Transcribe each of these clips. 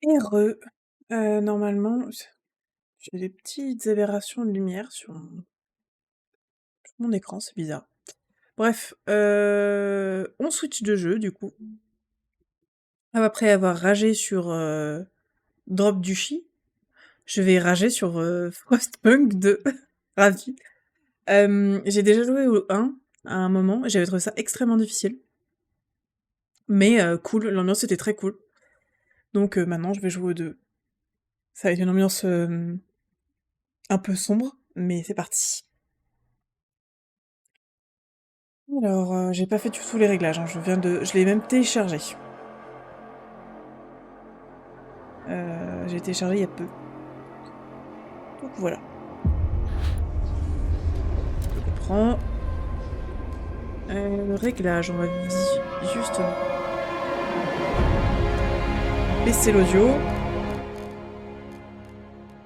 Heureux. Normalement, j'ai des petites aberrations de lumière sur mon écran, c'est bizarre. Bref, on switch de jeu du coup. Après avoir ragé sur, Drop Duchy, je vais rager sur, Frostpunk 2. Ravie. J'ai déjà joué au 1 à un moment et j'avais trouvé ça extrêmement difficile. Mais cool, l'ambiance était très cool. Donc maintenant je vais jouer au 2. Ça va être une ambiance, un peu sombre, mais c'est parti. Alors, j'ai pas fait du tout les réglages, hein, je l'ai même téléchargé. J'ai téléchargé il y a peu. Donc voilà. Je comprends. Le réglage, on va juste baisser l'audio.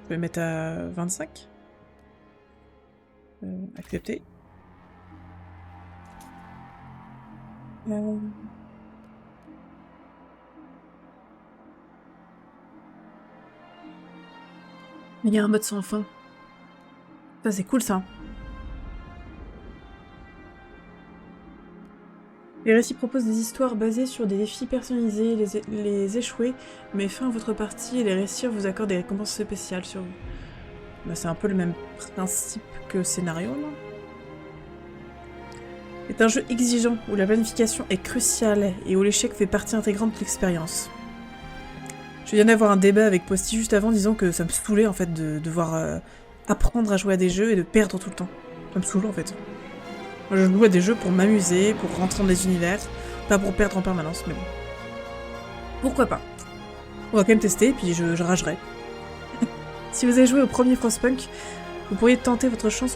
Je vais mettre à 25. Accepter. Il y a un mode sans fin. Ça, c'est cool, ça. Les récits proposent des histoires basées sur des défis personnalisés, les échouer, mais fin à votre partie et les réussir vous accordent des récompenses spéciales sur vous. Bah, c'est un peu le même principe que scénario, non? C'est un jeu exigeant, où la planification est cruciale et où l'échec fait partie intégrante de l'expérience. Je viens d'avoir un débat avec Posty juste avant disant que ça me saoulait en fait de devoir apprendre à jouer à des jeux et de perdre tout le temps. Ça me saoule en fait. Moi, je joue à des jeux pour m'amuser, pour rentrer dans des univers, pas pour perdre en permanence, mais bon. Pourquoi pas? On va quand même tester, puis je ragerai. Si vous avez joué au premier Frostpunk, vous pourriez tenter votre chance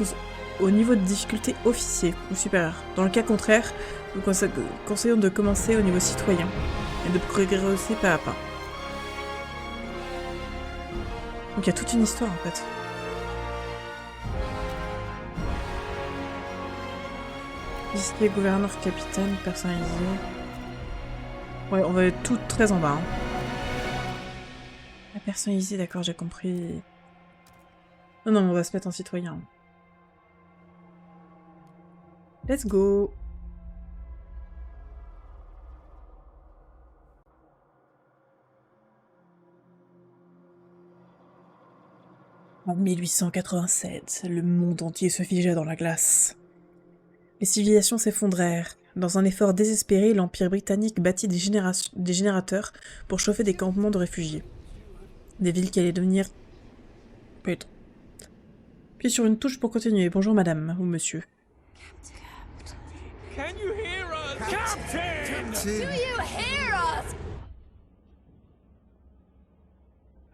au niveau de difficulté officier ou supérieur. Dans le cas contraire, nous conseillons de commencer au niveau citoyen et de progresser pas à pas. Donc il y a toute une histoire en fait. Ici, gouverneur, capitaine, personnalisé. Ouais, on va être toutes très en bas. Hein. La personnalisée, d'accord, j'ai compris. Non, non, on va se mettre en citoyen. Let's go! En 1887, le monde entier se figea dans la glace. Les civilisations s'effondrèrent. Dans un effort désespéré, l'Empire britannique bâtit des générateurs pour chauffer des campements de réfugiés. Des villes qui allaient devenir... Putain. Puis sur une touche pour continuer. Bonjour madame, ou monsieur. Can you hear us? Captain! Do you hear us?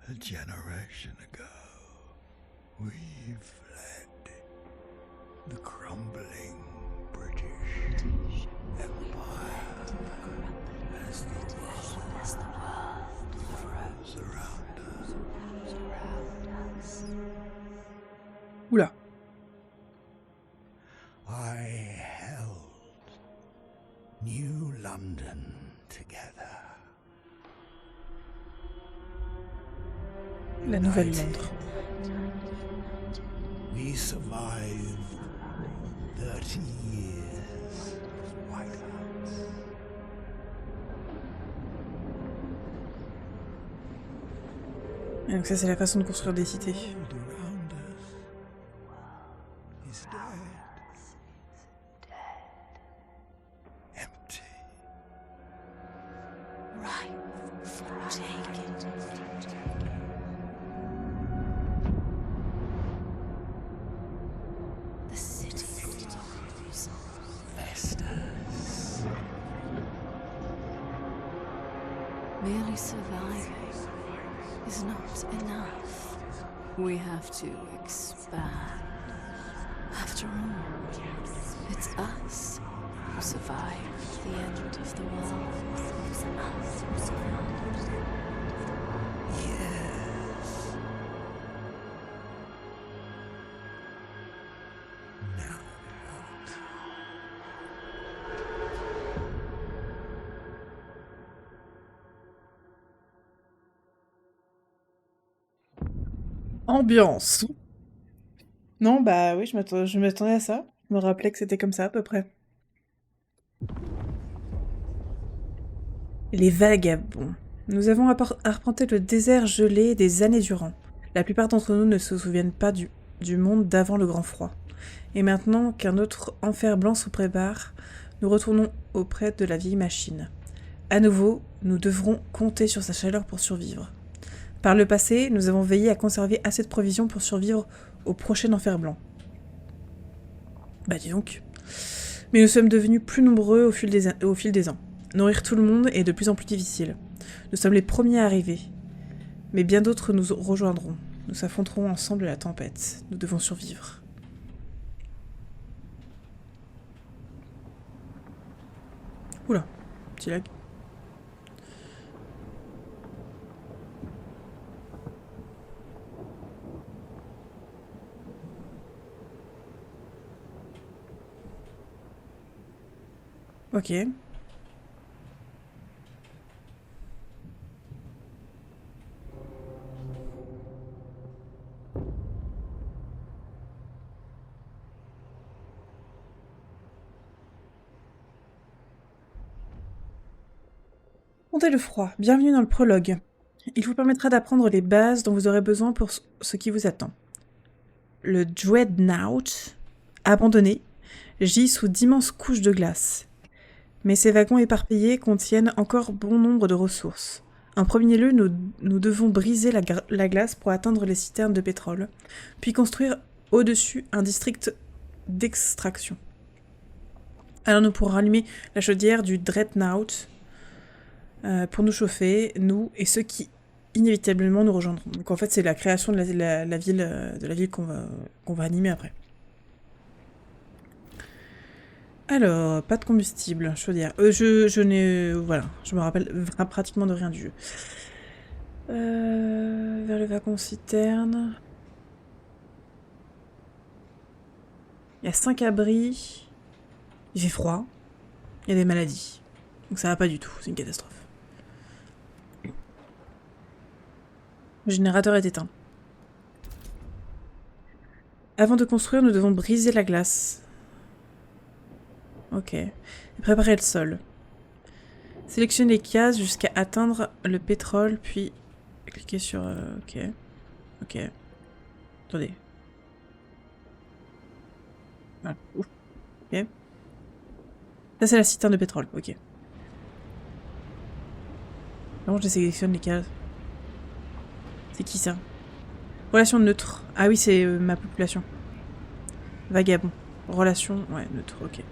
A generation ago, we fled the crumbling British Empire as the world froze around us. Oula. I held New London together. La Nouvelle Londres. We survived 30 years of whiteouts. Et donc ça c'est la façon de construire des cités. World around us is dead. Empty. Right for taking. The city grows. Vestas. Merely surviving is not enough. We have to expand. After all, it's us who survived the end of the world. It's us who survived. Yes. Now what? Ambiance. Non, bah oui, je m'attendais à ça. Je me rappelais que c'était comme ça à peu près. Les vagabonds. Nous avons arpenté le désert gelé des années durant. La plupart d'entre nous ne se souviennent pas du monde d'avant le grand froid. Et maintenant qu'un autre enfer blanc se prépare, nous retournons auprès de la vieille machine. À nouveau, nous devrons compter sur sa chaleur pour survivre. Par le passé, nous avons veillé à conserver assez de provisions pour survivre au prochain enfer blanc. Bah dis donc. Mais nous sommes devenus plus nombreux au fil des ans. Nourrir tout le monde est de plus en plus difficile. Nous sommes les premiers à arriver. Mais bien d'autres nous rejoindront. Nous affronterons ensemble la tempête. Nous devons survivre. Oula, petit lag. Ok. Montez le froid, bienvenue dans le prologue. Il vous permettra d'apprendre les bases dont vous aurez besoin pour ce qui vous attend. Le Dreadnought, abandonné, gît sous d'immenses couches de glace. Mais ces wagons éparpillés contiennent encore bon nombre de ressources. En premier lieu, nous devons briser la glace pour atteindre les citernes de pétrole, puis construire au-dessus un district d'extraction. Alors nous pourrons rallumer la chaudière du Dreadnought pour nous chauffer, nous et ceux qui inévitablement nous rejoindront. Donc en fait c'est la création de la ville qu'on va animer après. Alors, pas de combustible, chaudière. Je n'ai... Voilà, je me rappelle pratiquement de rien du jeu. Vers le wagon citerne. Il y a 5 abris. Il fait froid. Il y a des maladies. Donc ça va pas du tout, c'est une catastrophe. Le générateur est éteint. Avant de construire, nous devons briser la glace. Ok. Et préparer le sol. Sélectionnez les cases jusqu'à atteindre le pétrole, puis cliquez sur... ok. Ok. Attendez. Ah, ouf. Ok. Ça c'est la citerne de pétrole, ok. Comment je sélectionne les cases? C'est qui ça? Relation neutre. Ah oui, c'est ma population. Vagabond. Relation... Ouais, neutre, ok.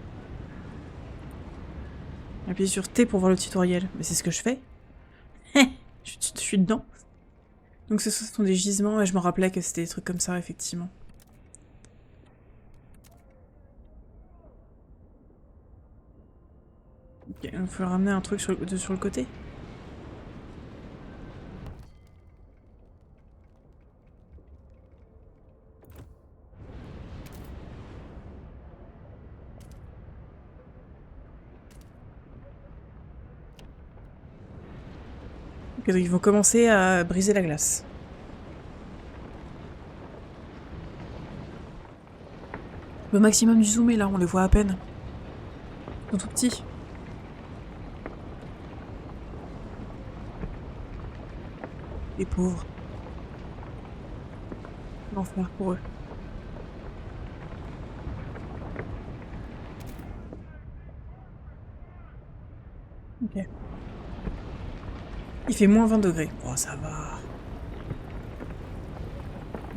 Appuyez sur T pour voir le tutoriel. Mais c'est ce que je fais. je suis dedans. Donc ce sont des gisements. Ouais, je me rappelais que c'était des trucs comme ça, effectivement. Ok, il faut ramener un truc sur le côté. Ok, donc ils vont commencer à briser la glace. Le maximum du zoom est là, on les voit à peine. Ils sont tout petits. Les pauvres. L'enfer pour eux. Ok. Il fait moins 20 degrés. Oh, ça va.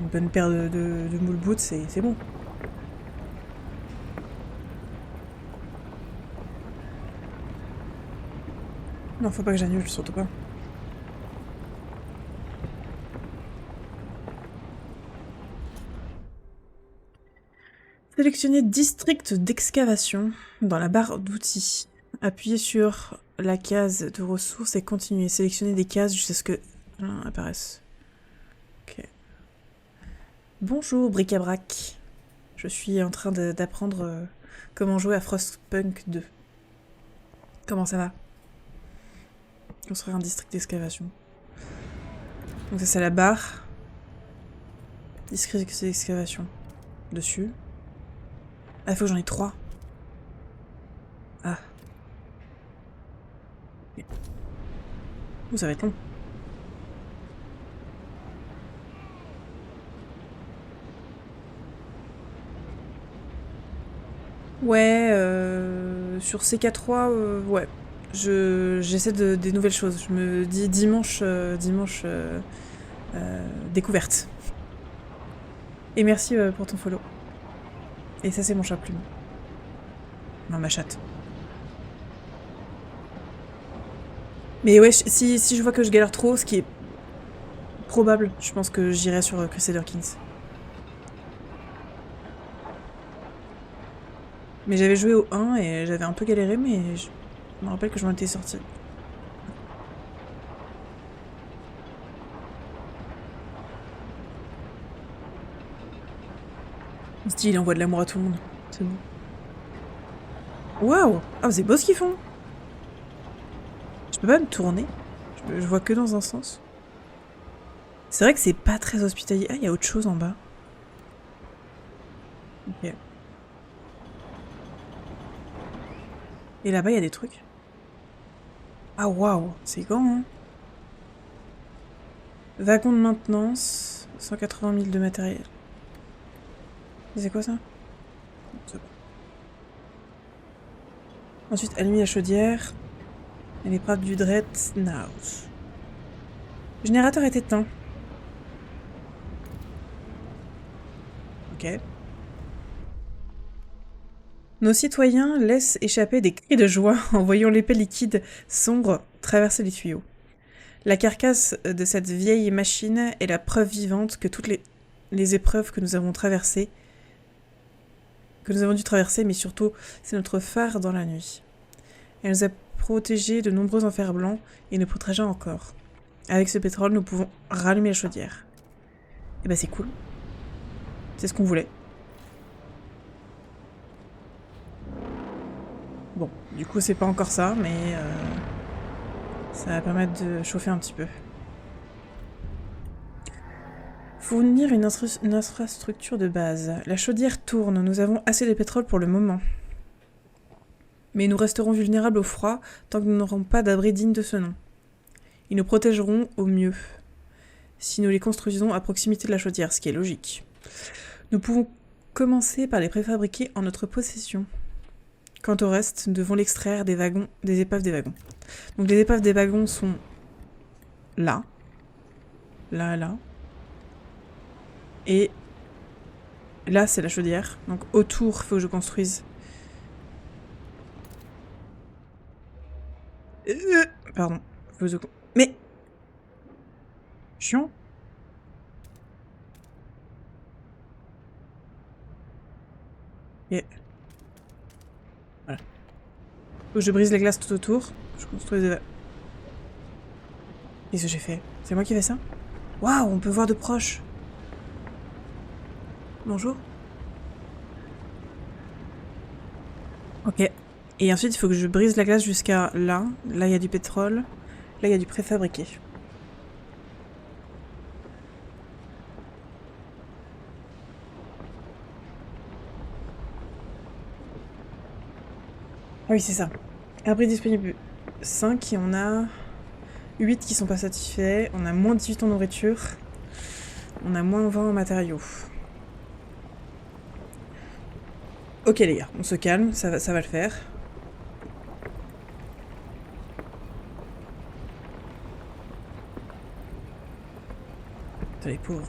Une bonne paire de moule boots, c'est bon. Non, faut pas que j'annule, surtout pas. Sélectionnez district d'excavation dans la barre d'outils. Appuyez sur la case de ressources et continuez. Sélectionnez des cases jusqu'à ce que apparaissent. Ok. Bonjour, bric-à-brac. Je suis en train d'apprendre comment jouer à Frostpunk 2. Comment ça va? Construire un district d'excavation. Donc ça c'est la barre. Discrète excavation. Dessus. Ah, il faut que j'en ai 3. Ah. Ok. Ouh, ça va être long. Ouais, sur CK3, ouais. J'essaie des nouvelles choses. Je me dis dimanche, découverte. Et merci pour ton follow. Et ça, c'est mon chat plume. Non, ma chatte. Mais ouais, si je vois que je galère trop, ce qui est probable, je pense que j'irai sur Crusader Kings. Mais j'avais joué au 1 et j'avais un peu galéré, mais je me rappelle que je m'en étais sortie. Style, il envoie de l'amour à tout le monde. C'est bon. Waouh! Ah, c'est beau ce qu'ils font! Je peux pas me tourner? Je vois que dans un sens. C'est vrai que c'est pas très hospitalier. Ah, il y a autre chose en bas. Ok. Et là-bas, il y a des trucs. Ah, waouh! C'est grand, hein? Wagon de maintenance. 180 000 de matériel. C'est quoi ça? C'est bon. Ensuite, allumer la chaudière. Et l'épreuve du Dreadnought. Le générateur est éteint. Ok. Nos citoyens laissent échapper des cris de joie en voyant l'épée liquide sombre traverser les tuyaux. La carcasse de cette vieille machine est la preuve vivante que toutes les épreuves que nous avons traversées, que nous avons dû traverser, mais surtout, c'est notre phare dans la nuit. Elle nous a protégés de nombreux enfers blancs et nous protégera encore. Avec ce pétrole, nous pouvons rallumer la chaudière. Et bah c'est cool. C'est ce qu'on voulait. Bon, du coup c'est pas encore ça, mais ça va permettre de chauffer un petit peu. Fournir une infrastructure de base. La chaudière tourne, nous avons assez de pétrole pour le moment. Mais nous resterons vulnérables au froid tant que nous n'aurons pas d'abri digne de ce nom. Ils nous protégeront au mieux, si nous les construisons à proximité de la chaudière, ce qui est logique. Nous pouvons commencer par les préfabriquer en notre possession. Quant au reste, nous devons l'extraire des épaves des wagons. Donc les épaves des wagons sont là. Là. Et là, c'est la chaudière. Donc autour, il faut que je construise. Pardon. Mais... Chiant. Et... Voilà. Faut que je brise les glaces tout autour. Je construis des... Qu'est-ce que j'ai fait? C'est moi qui fais ça? Waouh, on peut voir de proche. Bonjour. Ok. Et ensuite, il faut que je brise la glace jusqu'à là. Là, il y a du pétrole. Là, il y a du préfabriqué. Ah oui, c'est ça. Abri disponible 5 et on a 8 qui sont pas satisfaits. On a moins 18 en nourriture. On a moins 20 en matériaux. Ok les gars, on se calme, ça va le faire. Putain, les pauvres.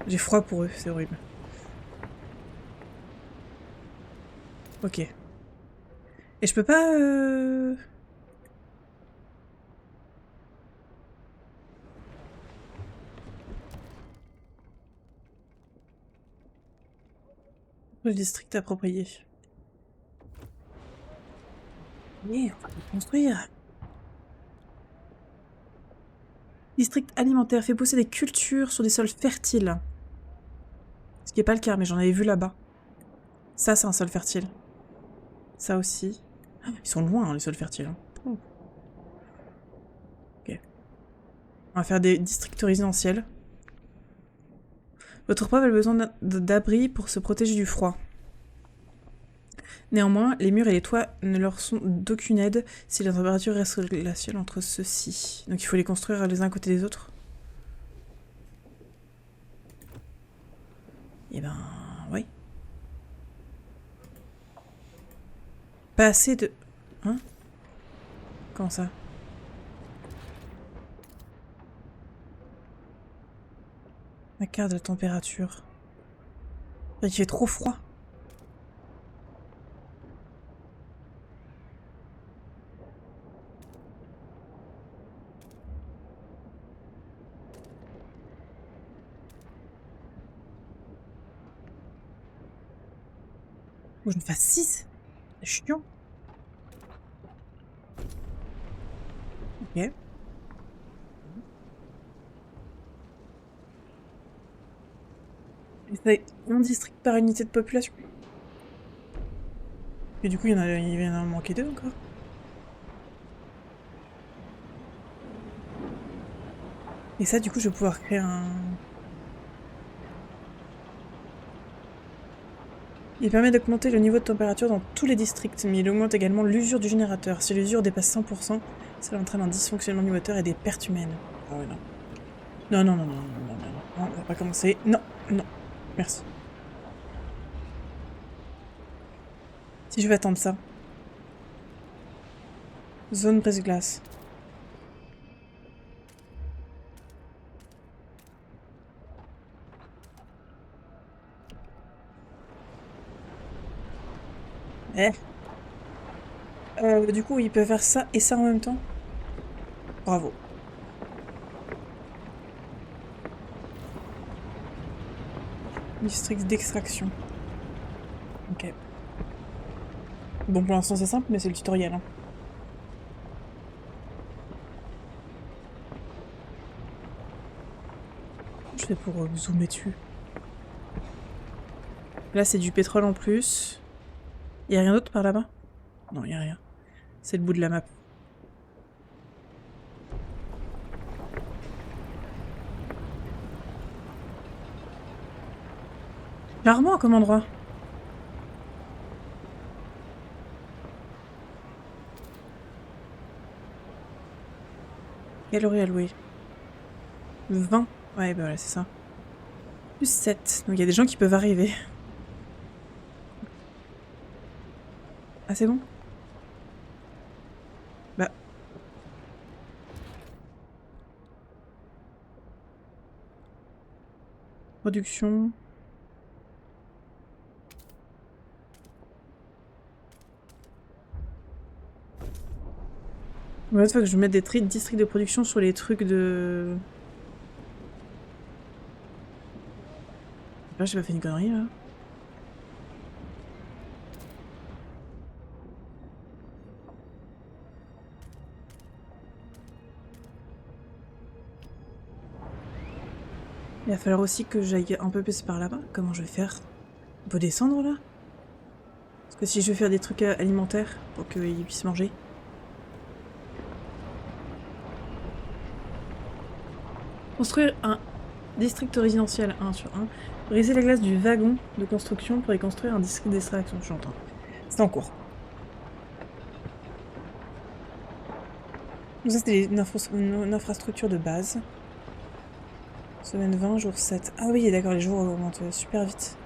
J'ai froid pour eux, c'est horrible. Ok. Et je peux pas... Le district approprié. Mais on va le construire. District alimentaire fait pousser des cultures sur des sols fertiles. Ce qui n'est pas le cas, mais j'en avais vu là-bas. Ça, c'est un sol fertile. Ça aussi. Ah, ils sont loin, hein, les sols fertiles. Oh. Ok. On va faire des districts résidentiels. Votre peuple a besoin d'abri pour se protéger du froid. Néanmoins, les murs et les toits ne leur sont d'aucune aide si la température reste glaciale entre ceux-ci. Donc il faut les construire les uns à côté des autres. Eh ben, oui. Pas assez de... Hein? Comment ça? La carte de la température. Il fait trop froid. Faut que je me fasse 6. C'est chiant. Ok. Et c'est un district par unité de population. Et du coup, il vient d'en manquer 2 encore. Et ça, du coup, je vais pouvoir créer un... Il permet d'augmenter le niveau de température dans tous les districts, mais il augmente également l'usure du générateur. Si l'usure dépasse 100%, cela entraîne un dysfonctionnement du moteur et des pertes humaines. Ah ouais, non. Non, non, non, non, non, non, non, non, on va pas commencer. Non, non, merci. Si je vais attendre ça. Zone brise-glace. Du coup, il peut faire ça et ça en même temps. Bravo. District d'extraction. Ok. Bon, pour l'instant c'est simple, mais c'est le tutoriel. Hein. Je fais pour zoomer dessus. Là, c'est du pétrole en plus. Y a rien d'autre par là-bas? Non, y a rien. C'est le bout de la map. Rarement comme endroit. Calories allouées. 20. Ouais, bah voilà, c'est ça. Plus 7. Donc il y a des gens qui peuvent arriver. Ah, c'est bon? Bah. Production. Ouais, il faut que je mette des districts de production sur les trucs de... Là, j'ai pas fait une connerie, là. Il va falloir aussi que j'aille un peu plus par là-bas. Comment je vais faire? On peut descendre, là? Parce que si je veux faire des trucs alimentaires pour qu'ils puissent manger... Construire un district résidentiel 1 sur 1. Briser la glace du wagon de construction pour y construire un district d'extraction. J'entends. C'est en cours. Donc ça, c'est une infrastructure de base. Semaine 20, jour 7. Ah oui, d'accord, les jours augmentent super vite.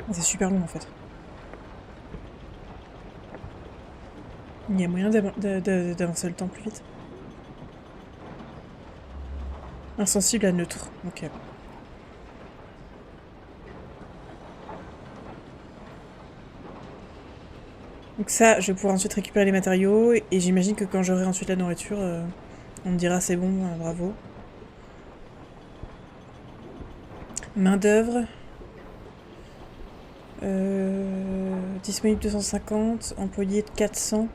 Ah, c'est super long en fait. Il y a moyen d'avancer le temps plus vite. Insensible à neutre. Ok. Donc ça, je vais pouvoir ensuite récupérer les matériaux. Et j'imagine que quand j'aurai ensuite la nourriture, on me dira c'est bon, bravo. Main d'œuvre. Disponible 250. Employé de 400.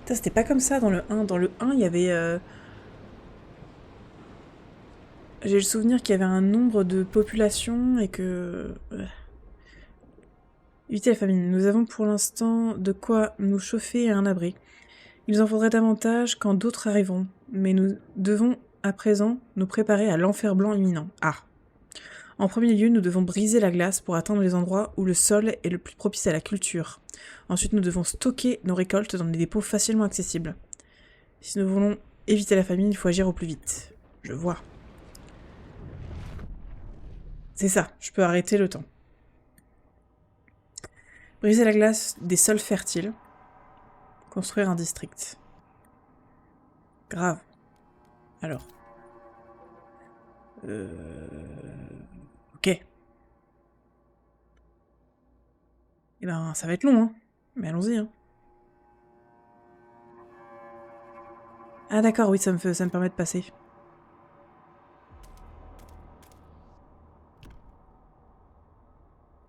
Putain, c'était pas comme ça dans le 1. Dans le 1, il y avait... J'ai le souvenir qu'il y avait un nombre de populations et que... Éviter la famine. Nous avons pour l'instant de quoi nous chauffer et un abri. Il en faudrait davantage quand d'autres arriveront, mais nous devons à présent nous préparer à l'enfer blanc imminent. Ah. En premier lieu, nous devons briser la glace pour atteindre les endroits où le sol est le plus propice à la culture. Ensuite, nous devons stocker nos récoltes dans des dépôts facilement accessibles. Si nous voulons éviter la famine, il faut agir au plus vite. Je vois. C'est ça, je peux arrêter le temps. Briser la glace des sols fertiles. Construire un district. Grave. Alors. Ok. Eh ben, ça va être long, hein. Mais allons-y, hein. Ah d'accord, oui, ça me permet de passer.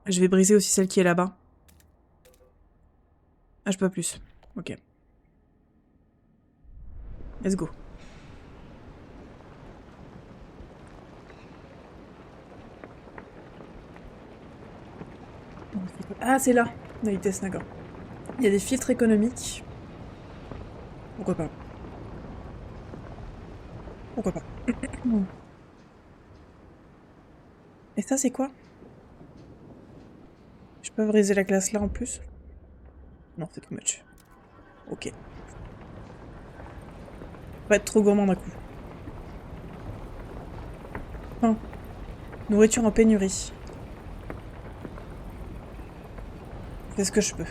Je vais briser aussi celle qui est là-bas. Ah, je peux pas plus. Ok. Let's go. Ah, c'est là, la vitesse, d'accord. Il y a des filtres économiques. Pourquoi pas? Pourquoi pas? Et ça, c'est quoi? Je peux briser la glace là en plus? Non, c'est too much. Ok. Pas être trop gourmand d'un coup. Pain. Nourriture en pénurie. Fais ce que je peux.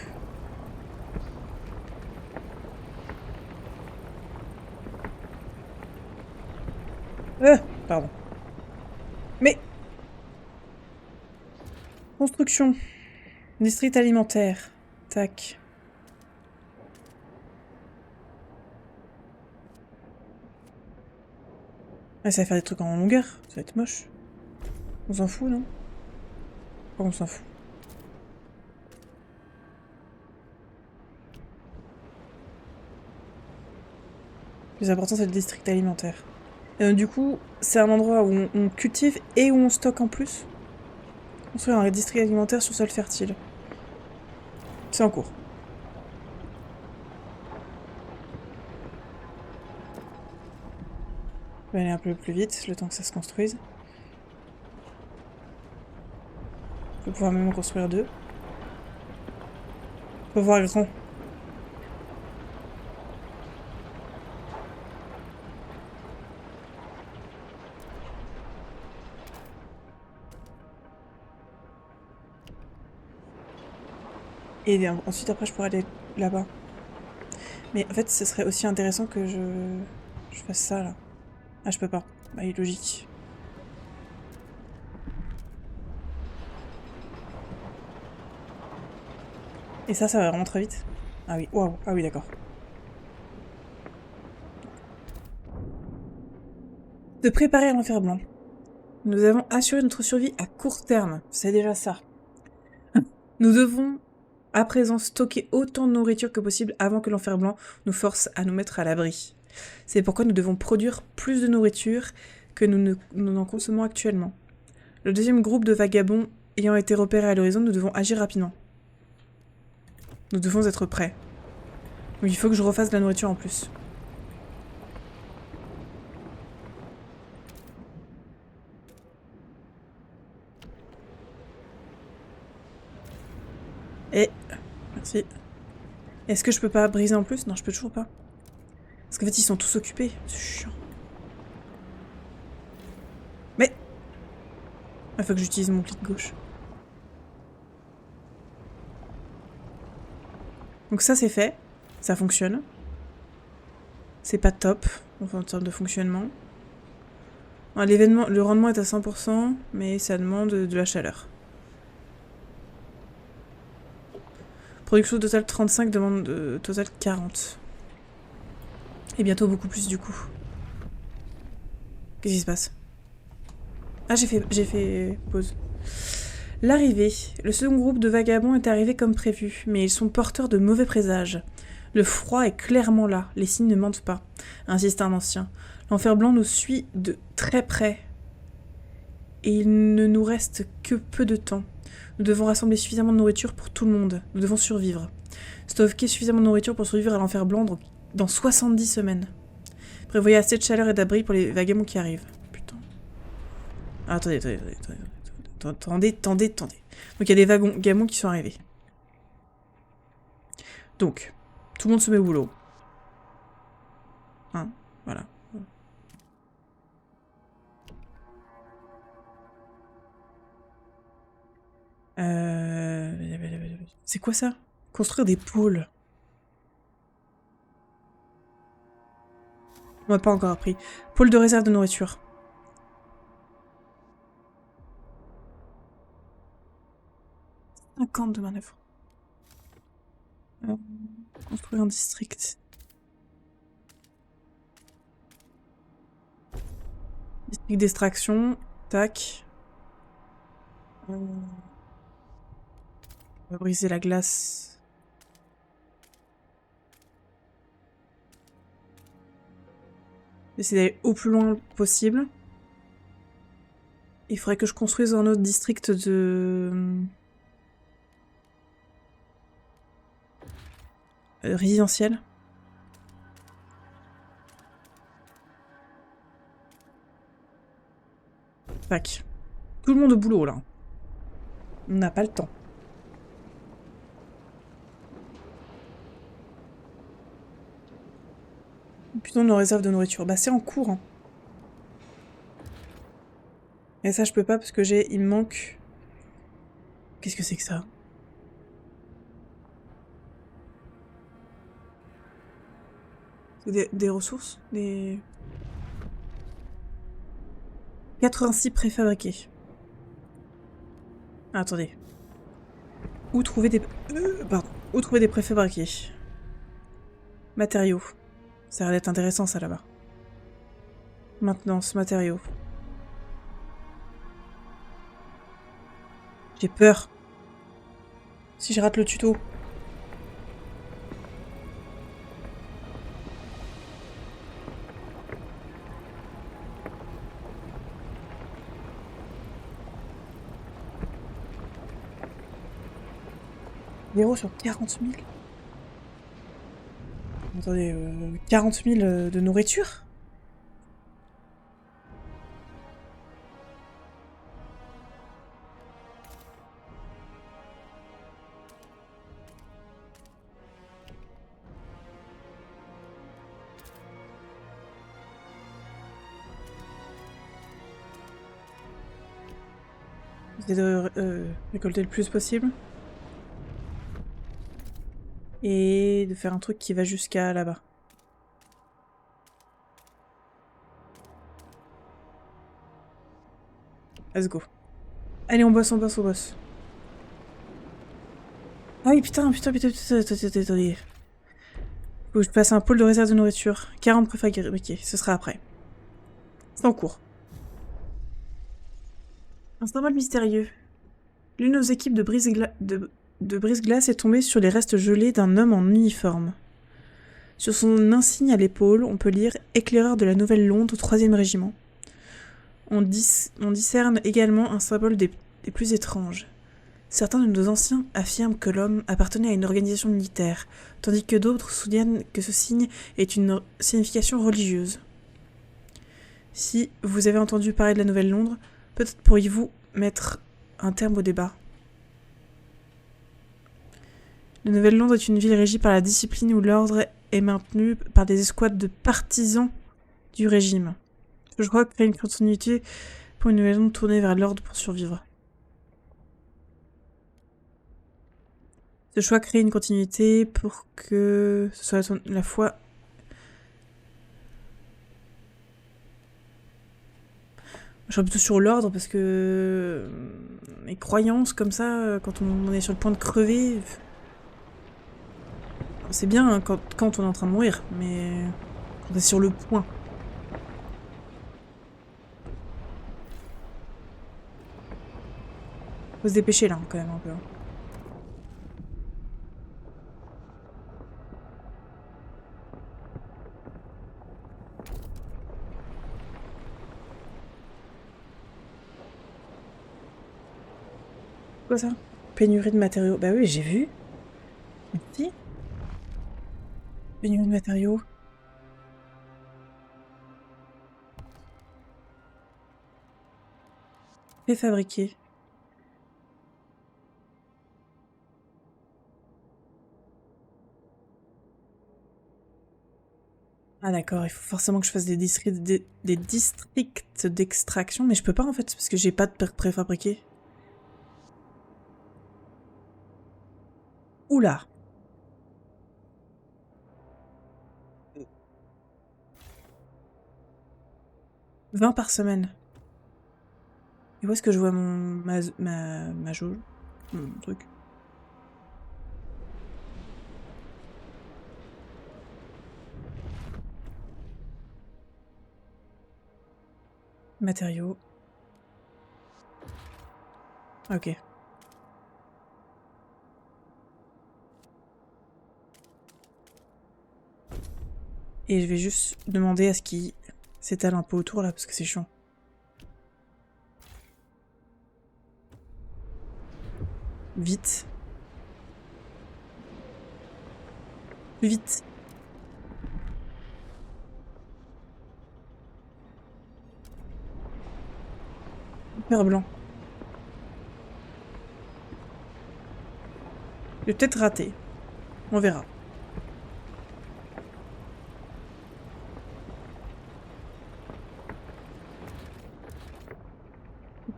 Pardon. Mais... Construction. District alimentaire. Tac. Ah, ça va faire des trucs en longueur. Ça va être moche. On s'en fout, non? On s'en fout. Le plus important, c'est le district alimentaire. Et donc, du coup, c'est un endroit où on cultive et où on stocke en plus. Construire un district alimentaire sur sol fertile. C'est en cours. Je vais aller un peu plus vite, le temps que ça se construise. Je vais pouvoir même en construire 2. Faut voir grand. Et ensuite, après, je pourrais aller là-bas. Mais en fait, ce serait aussi intéressant que je fasse ça, là. Ah, je peux pas. Bah, il est logique. Et ça va vraiment très vite. Ah oui, waouh. Ah oui, d'accord. De préparer à l'enfer blanc. Nous avons assuré notre survie à court terme. C'est déjà ça. Nous devons à présent stocker autant de nourriture que possible avant que l'enfer blanc nous force à nous mettre à l'abri. C'est pourquoi nous devons produire plus de nourriture que nous n'en consommons actuellement. Le deuxième groupe de vagabonds ayant été repéré à l'horizon, nous devons agir rapidement. Nous devons être prêts. Donc il faut que je refasse de la nourriture en plus. Et... Merci. Est-ce que je peux pas briser en plus? Non, je peux toujours pas. Parce qu'en fait, ils sont tous occupés. C'est chiant. Mais... Il faut que j'utilise mon clic gauche. Donc ça, c'est fait. Ça fonctionne. C'est pas top, enfin, en termes de fonctionnement. L'événement, le rendement est à 100%, mais ça demande de la chaleur. Production totale 35, demande totale 40. Et bientôt beaucoup plus du coup. Qu'est-ce qui se passe? Ah, j'ai fait pause. L'arrivée. Le second groupe de vagabonds est arrivé comme prévu, mais ils sont porteurs de mauvais présages. Le froid est clairement là, les signes ne mentent pas, insiste un ancien. L'enfer blanc nous suit de très près. Et il ne nous reste que peu de temps. Nous devons rassembler suffisamment de nourriture pour tout le monde. Nous devons survivre. Stocker suffisamment de nourriture pour survivre à l'enfer blanc dans 70 semaines. Prévoyez assez de chaleur et d'abri pour les vagabonds qui arrivent. Putain. Ah, attendez. Donc il y a des vagabonds qui sont arrivés. Donc, tout le monde se met au boulot. Hein, voilà. C'est quoi ça? Construire des pôles. On m'a pas encore appris. Pôle de réserve de nourriture. « 50 de manœuvre. Construire un district. District d'extraction. Tac. On va briser la glace. Essayer d'aller au plus loin possible. Il faudrait que je construise un autre district de... résidentiel. Tac. Tout le monde au boulot, là. On n'a pas le temps. Putain, nos réserves de nourriture. Bah, c'est en cours, hein. Et ça, je peux pas parce que il me manque... Qu'est-ce que c'est que ça? Des ressources? Des... 86 préfabriqués. Ah, attendez. Où trouver des... pardon. Où trouver des préfabriqués? Matériaux. Ça a l'air d'être intéressant, ça, là-bas. Maintenance, matériaux. J'ai peur. Si je rate le tuto. Zéro sur 40 000. Attendez, 40 000 de nourriture? J'essaie de récolter le plus possible. Et de faire un truc qui va jusqu'à là-bas. Let's go. Allez, on bosse. Ah oui, putain, attendez. Faut que je passe un pôle de réserve de nourriture. 40 préfabriqués, ce sera après. C'est en cours. Un symbole mystérieux. L'une de nos équipes de brise-glace est tombée sur les restes gelés d'un homme en uniforme. Sur son insigne à l'épaule, on peut lire « Éclaireur de la Nouvelle-Londres, 3e régiment ». On discerne également un symbole des plus étranges. Certains de nos anciens affirment que l'homme appartenait à une organisation militaire, tandis que d'autres soutiennent que ce signe est une signification religieuse. Si vous avez entendu parler de la Nouvelle-Londres, peut-être pourriez-vous mettre un terme au débat. La Nouvelle-Londres est une ville régie par la discipline où l'ordre est maintenu par des escouades de partisans du régime. Je crois qu'il y a une continuité pour une Nouvelle-Londres tournée vers l'ordre pour survivre. Ce choix crée une continuité pour que ce soit la foi... Je suis plutôt sur l'ordre parce que... les croyances comme ça, quand on est sur le point de crever... C'est bien hein, quand on est en train de mourir, mais quand on est sur le point. Faut se dépêcher là, quand même, un peu. Quoi ça? Pénurie de matériaux. Bah oui, j'ai vu. Merci. Pénurie de matériaux. Préfabriqué. Ah d'accord, il faut forcément que je fasse des districts d'extraction, mais je peux pas en fait, parce que j'ai pas de préfabriqué. Oula. 20 par semaine. Et où est-ce que je vois ma jauge? Mon truc. Matériaux. Ok. Et je vais juste demander à ce qu'il s'étale un peu autour là, parce que c'est chiant. Vite. Plus vite. Hyper blanc. Je vais peut-être rater. On verra.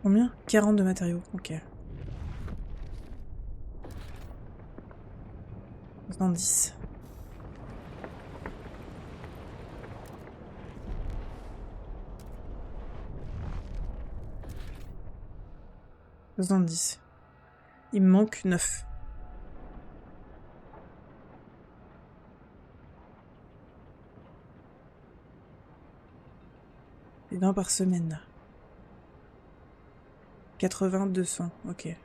Combien? 40 de matériaux, ok. 70. Il me manque 9. Et 20 par semaine. 80, 200, ok. Et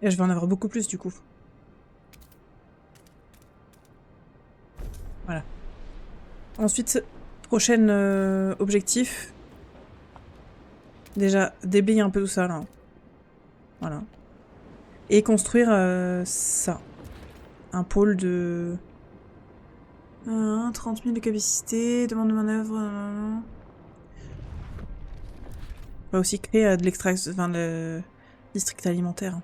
je vais en avoir beaucoup plus du coup. Voilà. Ensuite, prochain objectif. Déjà, déblayer un peu tout ça là. Voilà. Et construire ça. Un pôle de... 30 000 de capacité, demande de manœuvre... On va aussi créer de l'extraction... Enfin, le district alimentaire.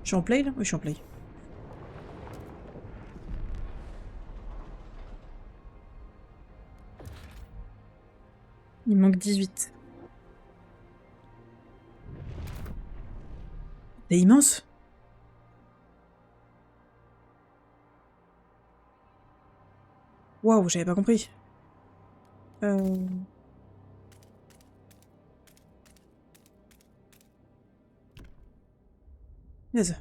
Je suis en play là? Oui, je suis en play. Il manque 18. C'est immense! Waouh, j'avais pas compris. Yes.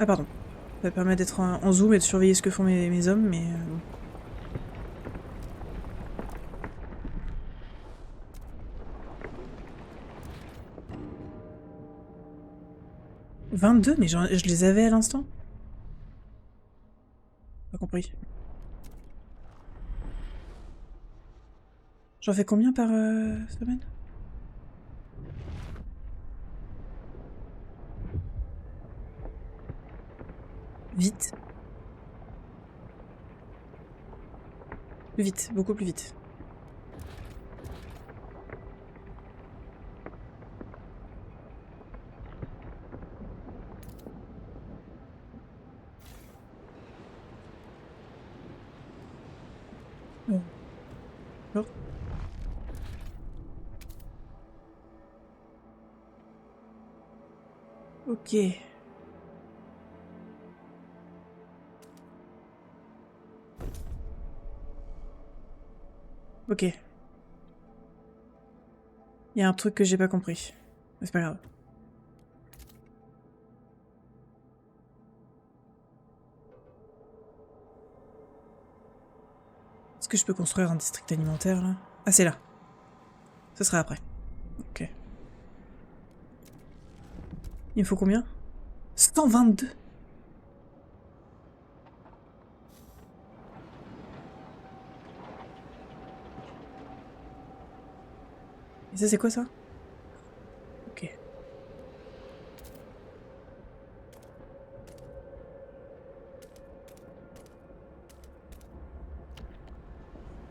Ah pardon. Ça permet d'être en zoom et de surveiller ce que font mes hommes, mais... bon. 22, mais je les avais à l'instant. Pas compris. J'en fais combien par semaine? Vite. Plus vite, beaucoup plus vite. Oh. Oh. Ok. Ok. Il y a un truc que j'ai pas compris. Mais c'est pas grave. Est-ce que je peux construire un district alimentaire là? Ah, c'est là. Ce sera après. Ok. Il me faut combien? 122. Et ça, c'est quoi ça? Ok.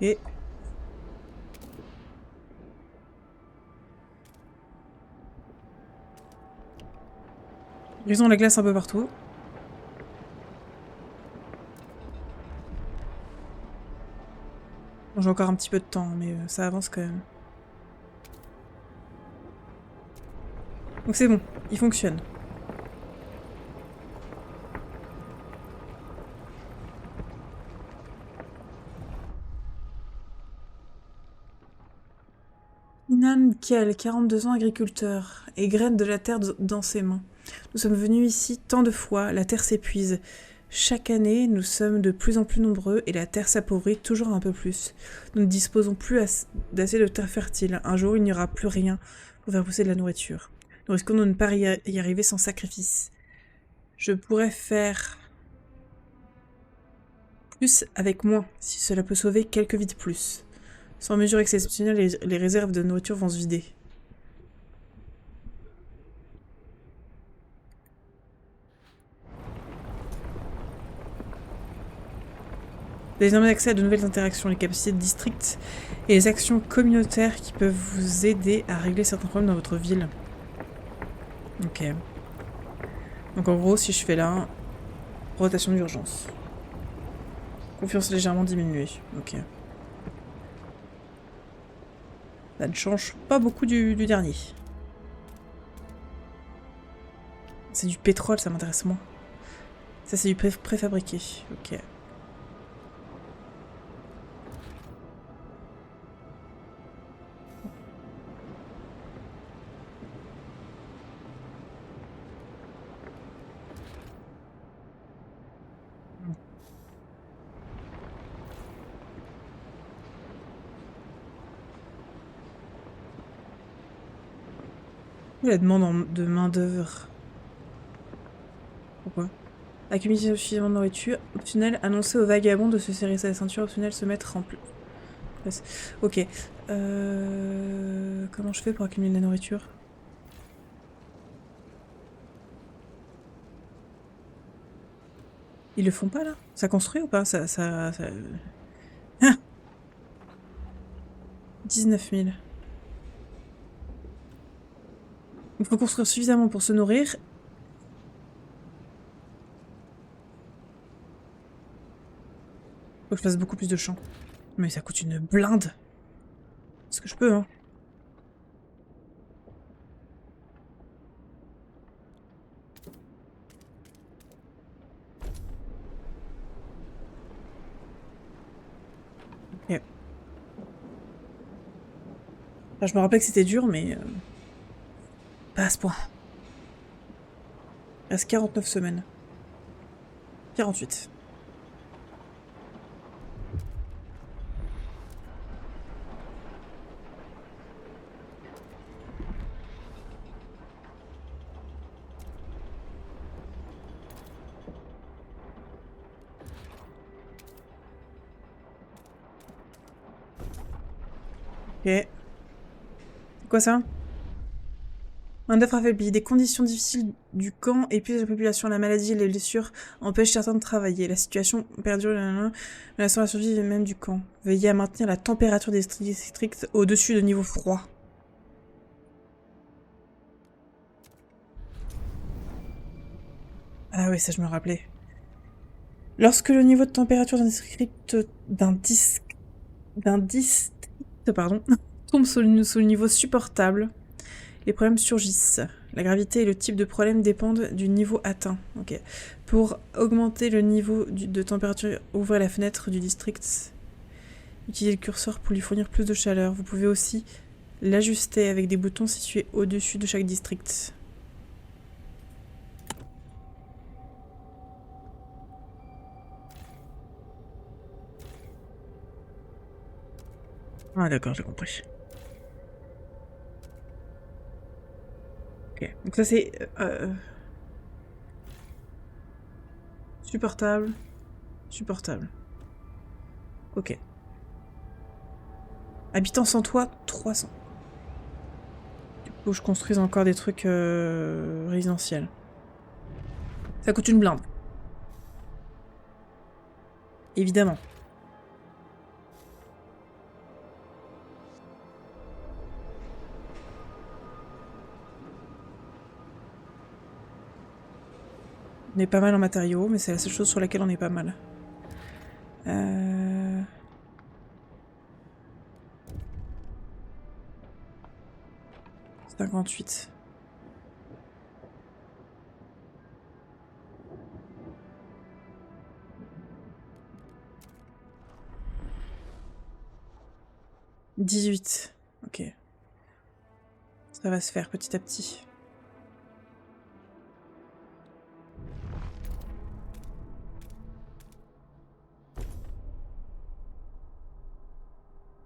Et... Brisons la glace un peu partout. Bon, j'ai encore un petit peu de temps, mais ça avance quand même. Donc c'est bon, il fonctionne. Inan Kiel, 42 ans, agriculteur, et graine de la terre dans ses mains. Nous sommes venus ici tant de fois, la terre s'épuise. Chaque année, nous sommes de plus en plus nombreux et la terre s'appauvrit toujours un peu plus. Nous ne disposons plus d'assez de terre fertile. Un jour, il n'y aura plus rien pour faire pousser de la nourriture. Nous risquons de ne pas y arriver sans sacrifice. Je pourrais faire plus avec moins, si cela peut sauver quelques vies de plus. Sans mesure exceptionnelle, les réserves de nourriture vont se vider. Vous avez désormais accès à de nouvelles interactions, les capacités de district et les actions communautaires qui peuvent vous aider à régler certains problèmes dans votre ville. Ok. Donc en gros, si je fais là, rotation d'urgence. Confiance légèrement diminuée. Ok. Ça ne change pas beaucoup du dernier. C'est du pétrole, ça m'intéresse moins. Ça, c'est du préfabriqué. Ok. La demande de main-d'œuvre. Pourquoi? Accumuler suffisamment de nourriture. Optionnel, annoncer aux vagabonds de se serrer sa ceinture. Optionnel, se mettre en place. Ok. Comment je fais pour accumuler de la nourriture? Ils le font pas là? Ça construit ou pas? Ah 19 000. Il faut construire suffisamment pour se nourrir. Faut que je fasse beaucoup plus de champs. Mais ça coûte une blinde. Est-ce que je peux, hein? Ok. Enfin, je me rappelle que c'était dur, mais... pas à ce point. Il reste 49 semaines. 48. Ok. C'est quoi ça? Main-d'œuvre affaiblie. Des conditions difficiles du camp épuisent la population. La maladie et les blessures empêchent certains de travailler. La situation perdure, menacant la survie même du camp. Veillez à maintenir la température des districts au-dessus de niveau froid. Ah oui, ça je me rappelais. Lorsque le niveau de température d'un district tombe sous le niveau supportable, les problèmes surgissent. La gravité et le type de problème dépendent du niveau atteint. Ok. Pour augmenter le niveau de température, ouvrez la fenêtre du district. Utilisez le curseur pour lui fournir plus de chaleur. Vous pouvez aussi l'ajuster avec des boutons situés au-dessus de chaque district. Ah d'accord, j'ai compris. Ok, donc ça c'est... supportable. Supportable. Ok. Habitants sans toit, 300. Du coup, je construise encore des trucs résidentiels. Ça coûte une blinde. Évidemment. On est pas mal en matériaux, mais c'est la seule chose sur laquelle on est pas mal. 58. « 18. Ok. Ça va se faire petit à petit.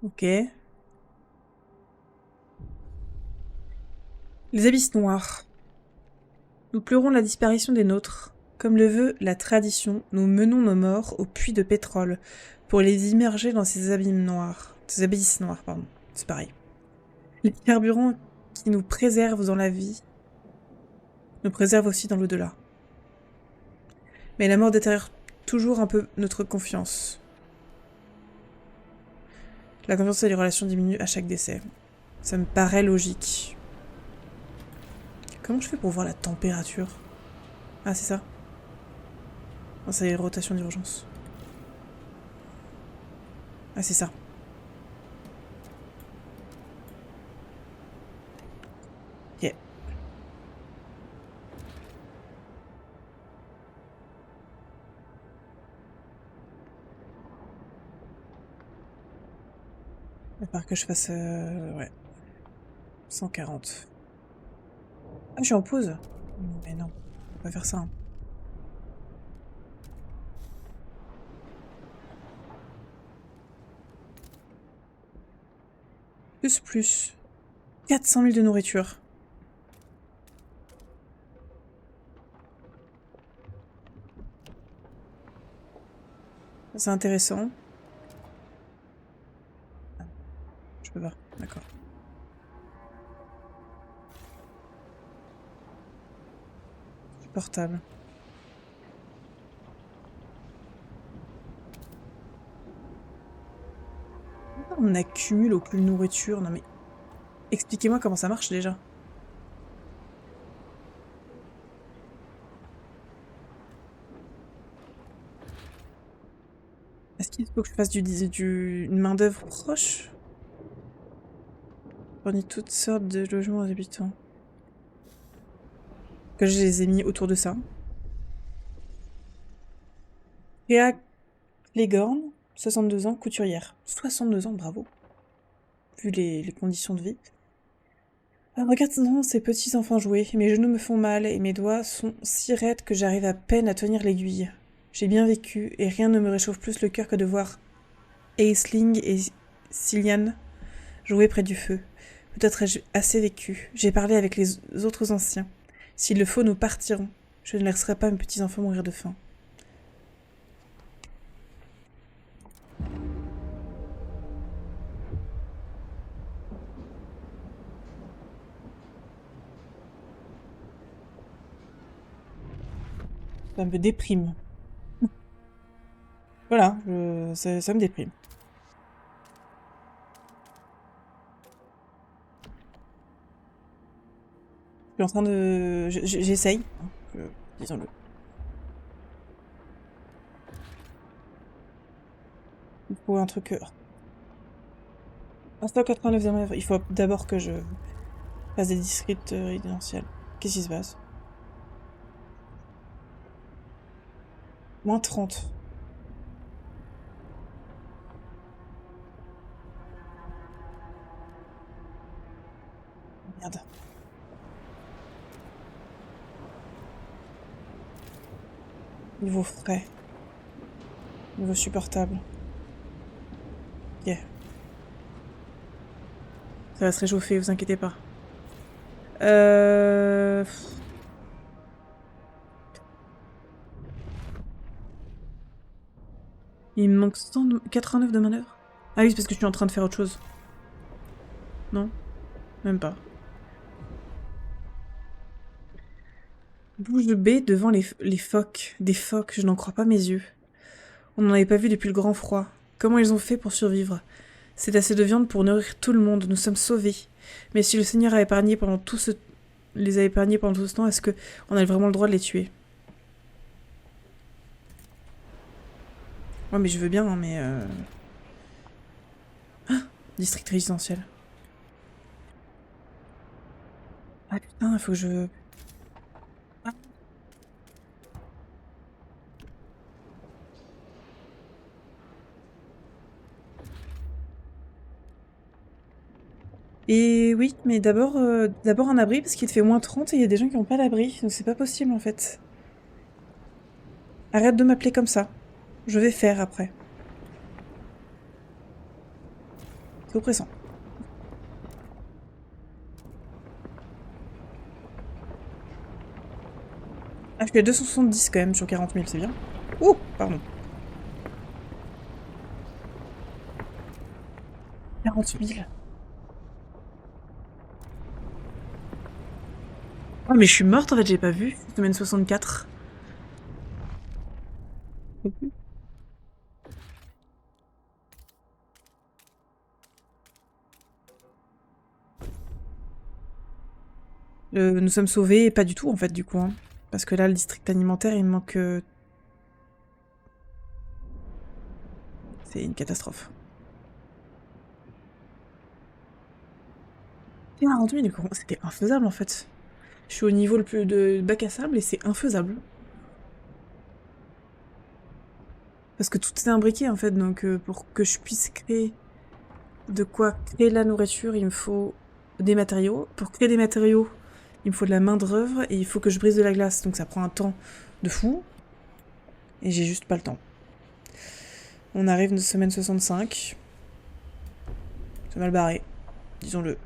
Ok. Les abysses noirs. Nous pleurons la disparition des nôtres. Comme le veut la tradition, nous menons nos morts au puits de pétrole pour les immerger dans ces abîmes noirs. Ces abysses noirs, pardon. C'est pareil. Les carburants qui nous préservent dans la vie nous préservent aussi dans l'au-delà. Mais la mort détériore toujours un peu notre confiance. La confiance et les relations diminuent à chaque décès. Ça me paraît logique. Comment je fais pour voir la température? Ah, c'est ça. Oh, c'est les rotations d'urgence. Ah, c'est ça. Ok. À part que je fasse... ouais. 140. Ah, je suis en pause. Mais non, on va pas faire ça. Hein. Plus. 400 000 de nourriture. C'est intéressant. Je peux pas, d'accord. Portable. On accumule au plus de nourriture. Non mais... Expliquez-moi comment ça marche déjà. Est-ce qu'il faut que je fasse une main d'œuvre proche? Fournit toutes sortes de logements aux habitants. Que je les ai mis autour de ça. Réa Clégorn, 62 ans, couturière. 62 ans, bravo. Vu les conditions de vie. Alors, regarde non, ces petits enfants jouer. Mes genoux me font mal et mes doigts sont si raides que j'arrive à peine à tenir l'aiguille. J'ai bien vécu et rien ne me réchauffe plus le cœur que de voir Aisling et Cillian jouer près du feu. Peut-être ai-je assez vécu. J'ai parlé avec les autres anciens. S'il le faut, nous partirons. Je ne laisserai pas mes petits-enfants mourir de faim. Ça me déprime. Voilà, ça me déprime. Je suis en train de... J'essaye, hein, disons-le. Il faut un truc... Instant 89e, il faut d'abord que je fasse des districts résidentiels. Qu'est-ce qui se passe? Moins 30. Merde. Niveau frais. Niveau supportable. Ok. Ça va se réchauffer, vous inquiétez pas. Il me manque 89 de manœuvre. Ah oui, c'est parce que je suis en train de faire autre chose. Non? Même pas. Bouche bée devant les phoques. Des phoques, je n'en crois pas mes yeux. On n'en avait pas vu depuis le grand froid. Comment ils ont fait pour survivre? C'est assez de viande pour nourrir tout le monde. Nous sommes sauvés. Mais si le Seigneur les a épargnés pendant tout ce temps, est-ce qu'on a vraiment le droit de les tuer? Ouais, mais je veux bien, hein, mais... Ah, district résidentiel. Ah putain, il faut que je... Ah. Et oui, mais d'abord d'abord un abri, parce qu'il te fait moins 30 et il y a des gens qui n'ont pas d'abri, donc c'est pas possible en fait. Arrête de m'appeler comme ça. Je vais faire après. C'est oppressant. Ah, je suis à 270 quand même sur 40 000, c'est bien. Oh, pardon. 40 000. Ah, mais je suis morte en fait, j'ai pas vu. Semaine 64. Nous sommes sauvés, pas du tout en fait, du coup. Hein. Parce que là, le district alimentaire, il me manque. C'est une catastrophe. 40 000, c'était infaisable en fait. Je suis au niveau le plus de bac à sable et c'est infaisable. Parce que tout est imbriqué en fait, donc pour que je puisse créer de quoi créer la nourriture, il me faut des matériaux. Pour créer des matériaux, il me faut de la main-d'œuvre et il faut que je brise de la glace, donc ça prend un temps de fou. Et j'ai juste pas le temps. On arrive de semaine 65. C'est mal barré, disons-le.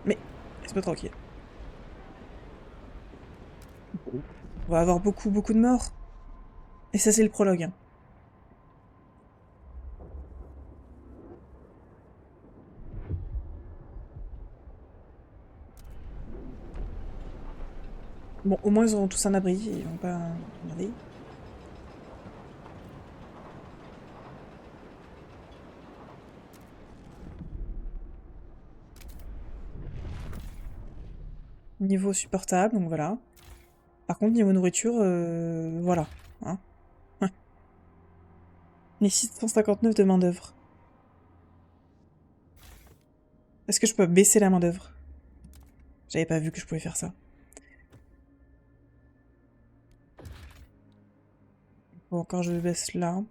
Mais, laisse-moi tranquille. On va avoir beaucoup de morts. Et ça, c'est le prologue. Hein. Bon, au moins, ils auront tous un abri. Ils vont pas regarder. Niveau supportable, donc voilà. Par contre, niveau nourriture, voilà. Hein. Ouais. Les 659 de main-d'œuvre. Est-ce que je peux baisser la main-d'œuvre? J'avais pas vu que je pouvais faire ça. Bon, encore je baisse là.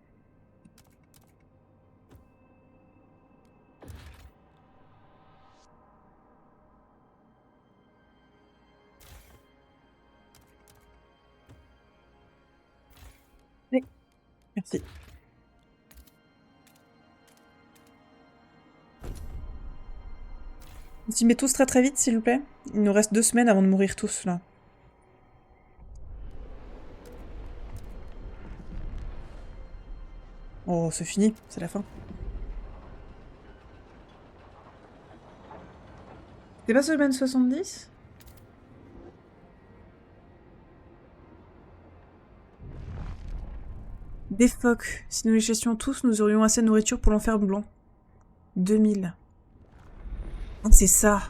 Oui. Merci. On s'y met tous très vite, s'il vous plaît. Il nous reste 2 semaines avant de mourir tous, là. Oh, c'est fini, c'est la fin. C'est pas semaine 70? Des phoques. Si nous les chassions tous, nous aurions assez de nourriture pour l'enfer blanc. 2000. Ah, c'est ça.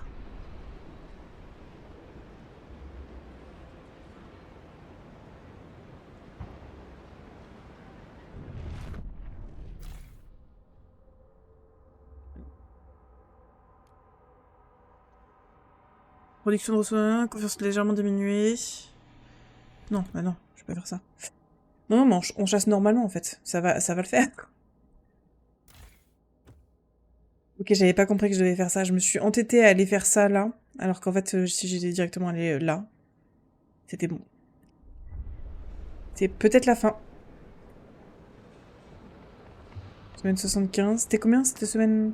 Production de ressources, confiance légèrement diminuée. Non, bah non, je vais pas faire ça. Non, mais on chasse normalement en fait. Ça va le faire. Ok, j'avais pas compris que je devais faire ça. Je me suis entêtée à aller faire ça là, alors qu'en fait, si j'étais directement allée là, c'était bon. C'est peut-être la fin. Semaine 75. C'était combien? C'était semaine...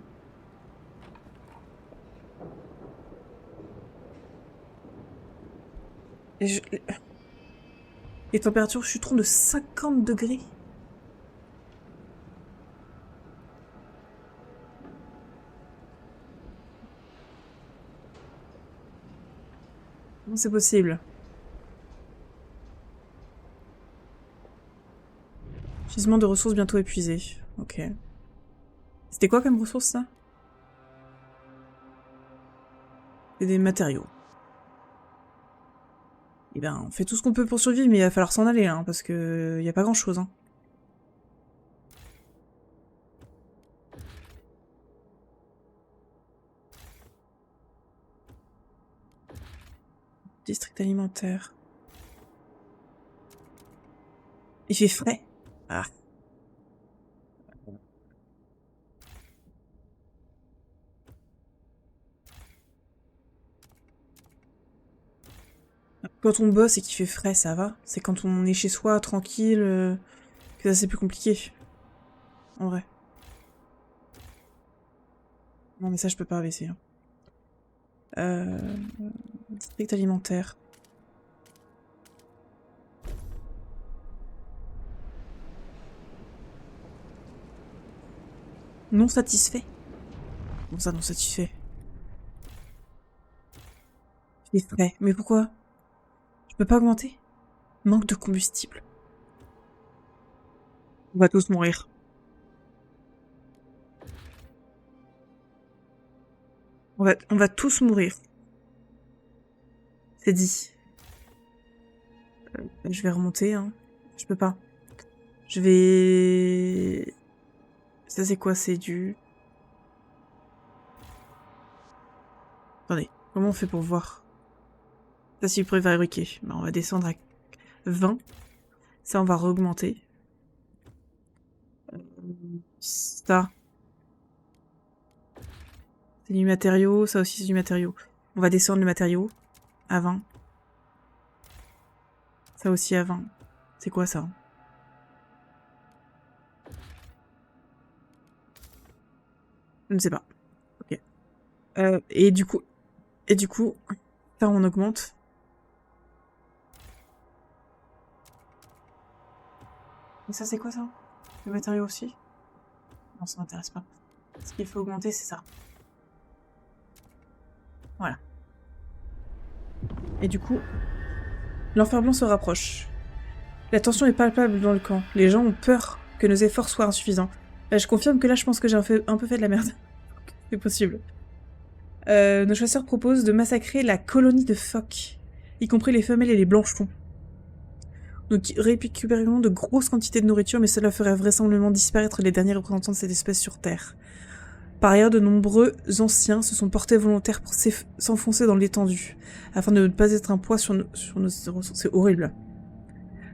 Les températures chuteront de 50 degrés. Comment c'est possible? Gisement de ressources bientôt épuisées. Ok. C'était quoi comme ressources, ça? C'est des matériaux. Eh ben, on fait tout ce qu'on peut pour survivre, mais il va falloir s'en aller, hein, parce que y a pas grand-chose, hein. District alimentaire. Il fait frais. Ah. Quand on bosse et qu'il fait frais, ça va. C'est quand on est chez soi, tranquille, que ça c'est plus compliqué. En vrai. Non mais ça je peux pas baisser. Hein. District alimentaire. Non satisfait. Comment ça non satisfait? Il est frais. Mais pourquoi? Je peux pas augmenter? Manque de combustible. On va tous mourir. On va tous mourir. C'est dit. Je vais remonter, hein. Je peux pas. Je vais... Ça c'est quoi? C'est du... Attendez, comment on fait pour voir? Ça c'est préfabriqué. Ben, on va descendre à 20. Ça on va re-augmenter. Ça. C'est du matériau, ça aussi c'est du matériau. On va descendre le matériau à 20. Ça aussi à 20. C'est quoi ça? Je ne sais pas. Ok. Et du coup, ça on augmente. Et ça c'est quoi ça? Le matériau aussi? Non, ça m'intéresse pas. Ce qu'il faut augmenter, c'est ça. Voilà. Et du coup, l'enfer blanc se rapproche. La tension est palpable dans le camp. Les gens ont peur que nos efforts soient insuffisants. Je confirme que là, je pense que j'ai un peu fait de la merde. C'est possible. Nos chasseurs proposent de massacrer la colonie de phoques, y compris les femelles et les blanchetons. Nous récupérons de grosses quantités de nourriture, mais cela ferait vraisemblablement disparaître les derniers représentants de cette espèce sur Terre. Par ailleurs, de nombreux anciens se sont portés volontaires pour s'enfoncer dans l'étendue, afin de ne pas être un poids sur nos ressources. C'est horrible.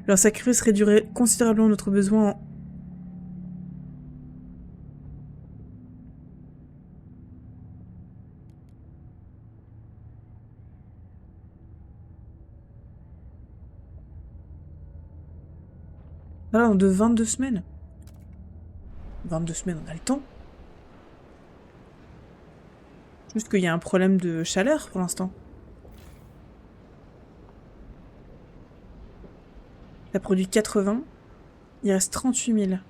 Leur sacrifice réduirait considérablement notre besoin en... Voilà, de 22 semaines. 22 semaines, on a le temps. Juste qu'il y a un problème de chaleur pour l'instant. Ça produit 80. Il reste 38 000.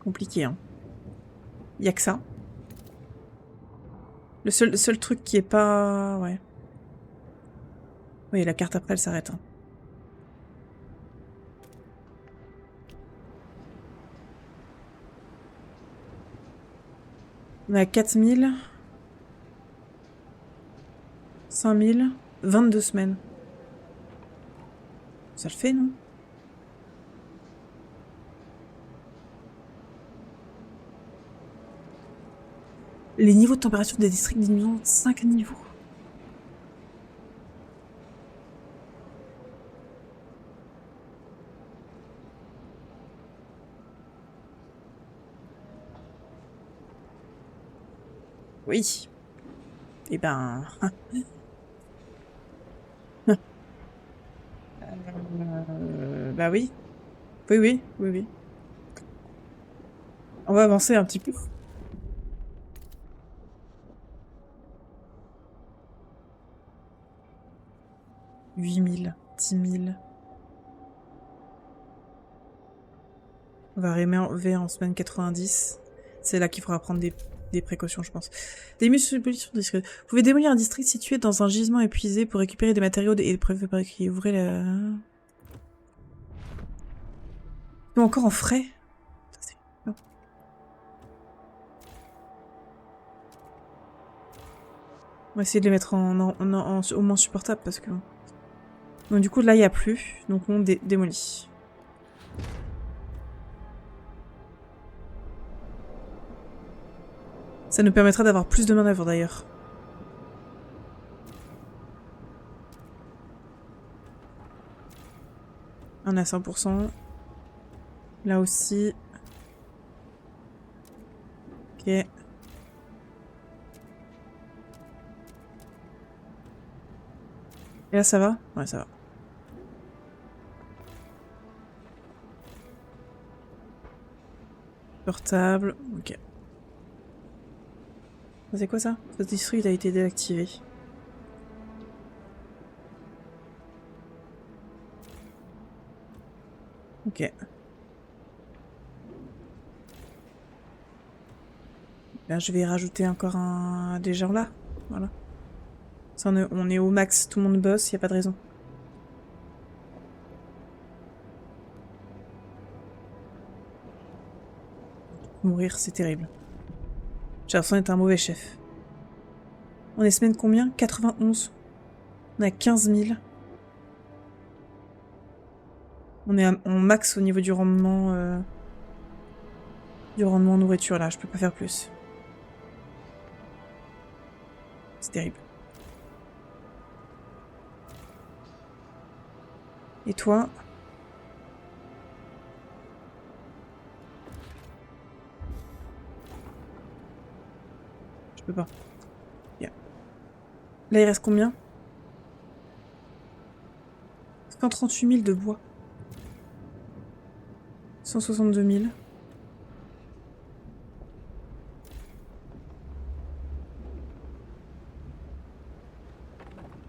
Compliqué, hein. Il y a que ça. Le seul truc qui est pas... Ouais. Oui, la carte après, elle s'arrête. Hein. On est à 4000. 5000. 22 semaines. Ça le fait, non? Les niveaux de température des districts diminuent de 5 niveaux. Oui. Eh ben... bah oui. Oui. On va avancer un petit peu. 8000, 10 000. On va remettre en semaine 90. C'est là qu'il faudra prendre des précautions, je pense. Des muscles discrètes. Vous pouvez démolir un district situé dans un gisement épuisé pour récupérer des matériaux et des préfets qui ouvraient la... Ou encore en frais. On va essayer de les mettre au moins supportable parce que... Donc du coup là il n'y a plus, donc on démolit. Ça nous permettra d'avoir plus de manœuvre d'ailleurs. On est à 100%. Là aussi. Ok. Et là, ça va? Ouais, ça va. Portable, ok. C'est quoi ça? Ce district a été désactivé. Ok. Là, je vais rajouter encore des gens là. Voilà. Ça, on est au max, tout le monde bosse, y a pas de raison. Mourir, c'est terrible. J'ai l'impression d'être un mauvais chef. On est semaine combien? 91. On est à 15 000. On est en max au niveau du rendement nourriture là, je peux pas faire plus. C'est terrible. Et toi? Je peux pas. Yeah. Là il reste combien? 138 000 de bois. 162 000.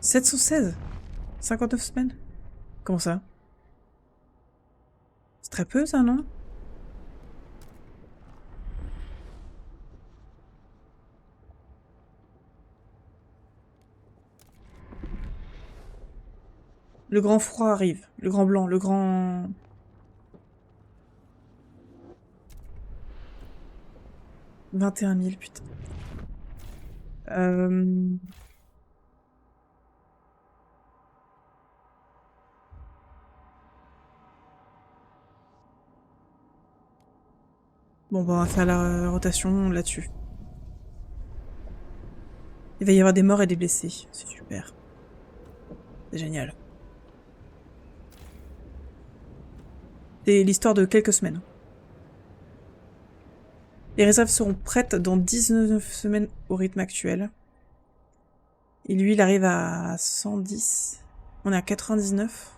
« 716 » 59 semaines? Comment ça? C'est très peu ça, non? Le grand froid arrive. Le grand blanc, le grand... « 21 000, putain. Bon, bah, on va faire la rotation là-dessus. Il va y avoir des morts et des blessés. C'est super. C'est génial. C'est l'histoire de quelques semaines. Les réserves seront prêtes dans 19 semaines au rythme actuel. Et lui, il arrive à 110. On est à 99.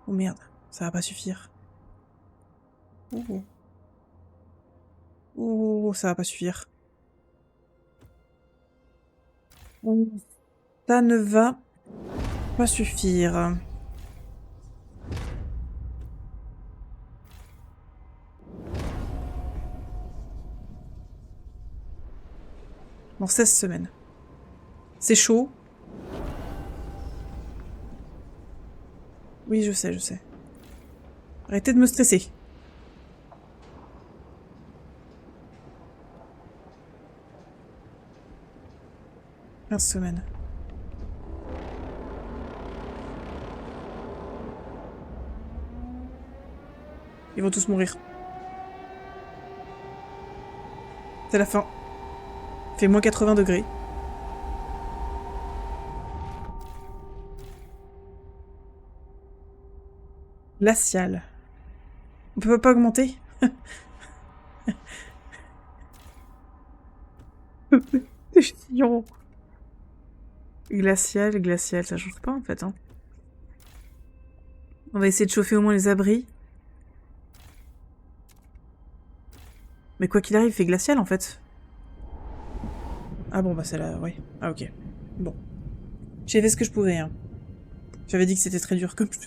Oh merde, ça va pas suffire. Oh. Oh, ça va pas suffire. Ça ne va pas suffire. Dans 16 semaines. C'est chaud. Oui, je sais, je sais. Arrêtez de me stresser. « 15 semaines. Ils vont tous mourir. C'est la fin. Il fait moins 80 degrés. Glacial. On peut pas augmenter? C'est chiant. Glacial, glacial, ça change pas en fait. Hein. On va essayer de chauffer au moins les abris. Mais quoi qu'il arrive, il fait glacial en fait. Ah bon, bah c'est là, oui. Ah ok. Bon. J'ai fait ce que je pouvais. Hein. J'avais dit que c'était très dur comme jeu.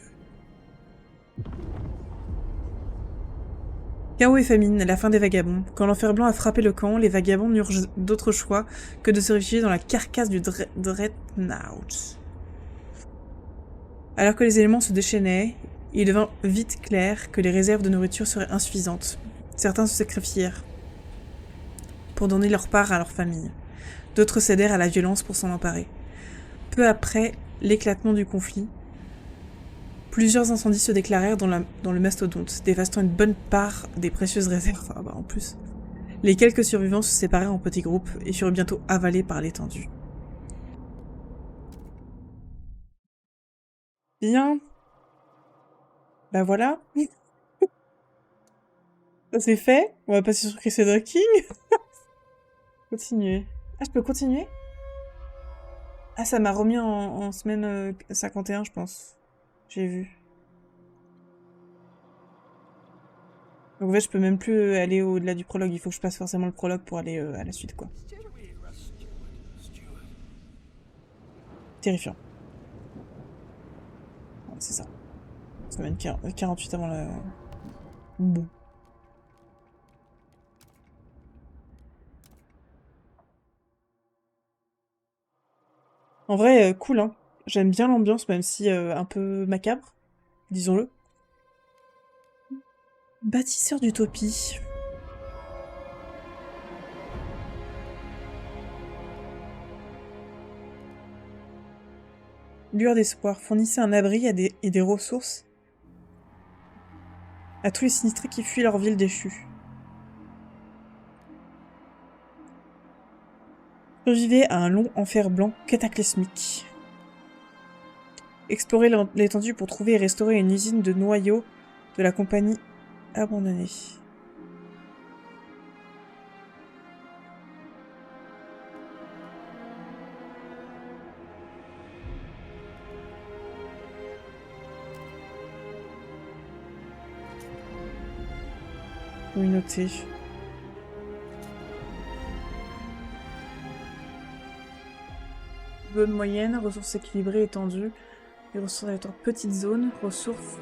Chaos et famine, la fin des vagabonds. Quand l'enfer blanc a frappé le camp, les vagabonds n'eurent d'autre choix que de se réfugier dans la carcasse du Dreadnought. Alors que les éléments se déchaînaient, il devint vite clair que les réserves de nourriture seraient insuffisantes. Certains se sacrifièrent pour donner leur part à leur famille. D'autres cédèrent à la violence pour s'en emparer. Peu après l'éclatement du conflit, plusieurs incendies se déclarèrent dans le mastodonte, dévastant une bonne part des précieuses réserves. Ah bah en plus. Les quelques survivants se séparèrent en petits groupes et furent bientôt avalés par l'étendue. Bien. Bah voilà. Ça c'est fait. On va passer sur Crusader King. Continuer. Ah, je peux continuer? Ah, ça m'a remis en semaine 51, je pense. J'ai vu. Donc en fait, je peux même plus aller au-delà du prologue. Il faut que je passe forcément le prologue pour aller à la suite, quoi. Terrifiant. Ouais, c'est ça. Semaine 48 avant la... Bon. En vrai, cool, hein. J'aime bien l'ambiance, même si un peu macabre, disons-le. Bâtisseur d'utopie. Lueur d'espoir. Fournissez un abri et des ressources à tous les sinistrés qui fuient leur ville déchue. Survivez à un long enfer blanc cataclysmique. Explorez l'étendue pour trouver et restaurer une usine de noyaux de la compagnie abandonnée. Communauté. Zone moyenne, ressources équilibrées, étendues. Les ressources aléatoires, petite zone, ressources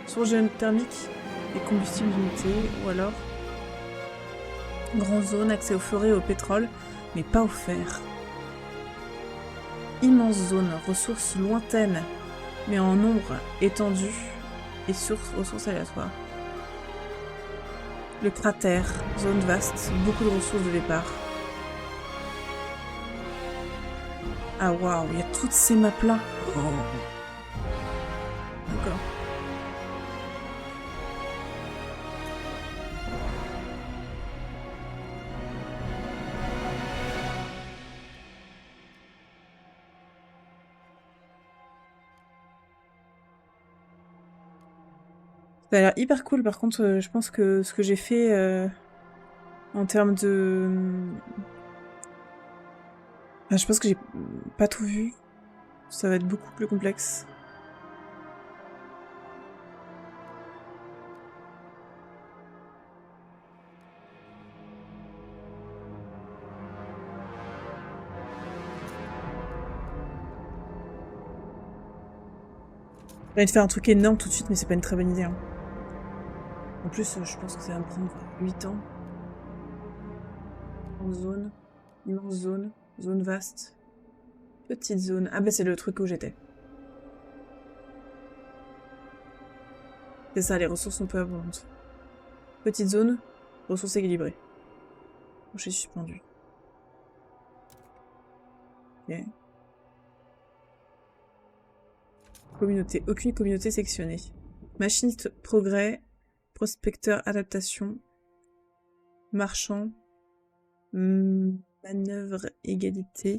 géothermiques et combustibles limités. Ou alors, grande zone, accès aux forêts et au pétrole, mais pas au fer. Immense zone, ressources lointaines, mais en nombre étendu et ressources aléatoires. Le cratère, zone vaste, beaucoup de ressources de départ. Ah waouh, il y a toutes ces maps là. Oh. D'accord. Ça a l'air hyper cool, par contre, je pense que ce que j'ai fait en termes de... Enfin, je pense que j'ai pas tout vu. Ça va être beaucoup plus complexe. J'ai envie de faire un truc énorme tout de suite, mais c'est pas une très bonne idée. Hein. En plus, je pense que ça va me prendre 8 ans. En zone. Immense zone. Zone vaste. Petite zone. Ah bah c'est le truc où j'étais. C'est ça, les ressources sont peu abondantes. Petite zone. Ressources équilibrées. Rocher suspendu. Ok. Communauté. Aucune communauté sectionnée. Machiniste progrès. Prospecteur adaptation. Marchand. Manœuvre égalité.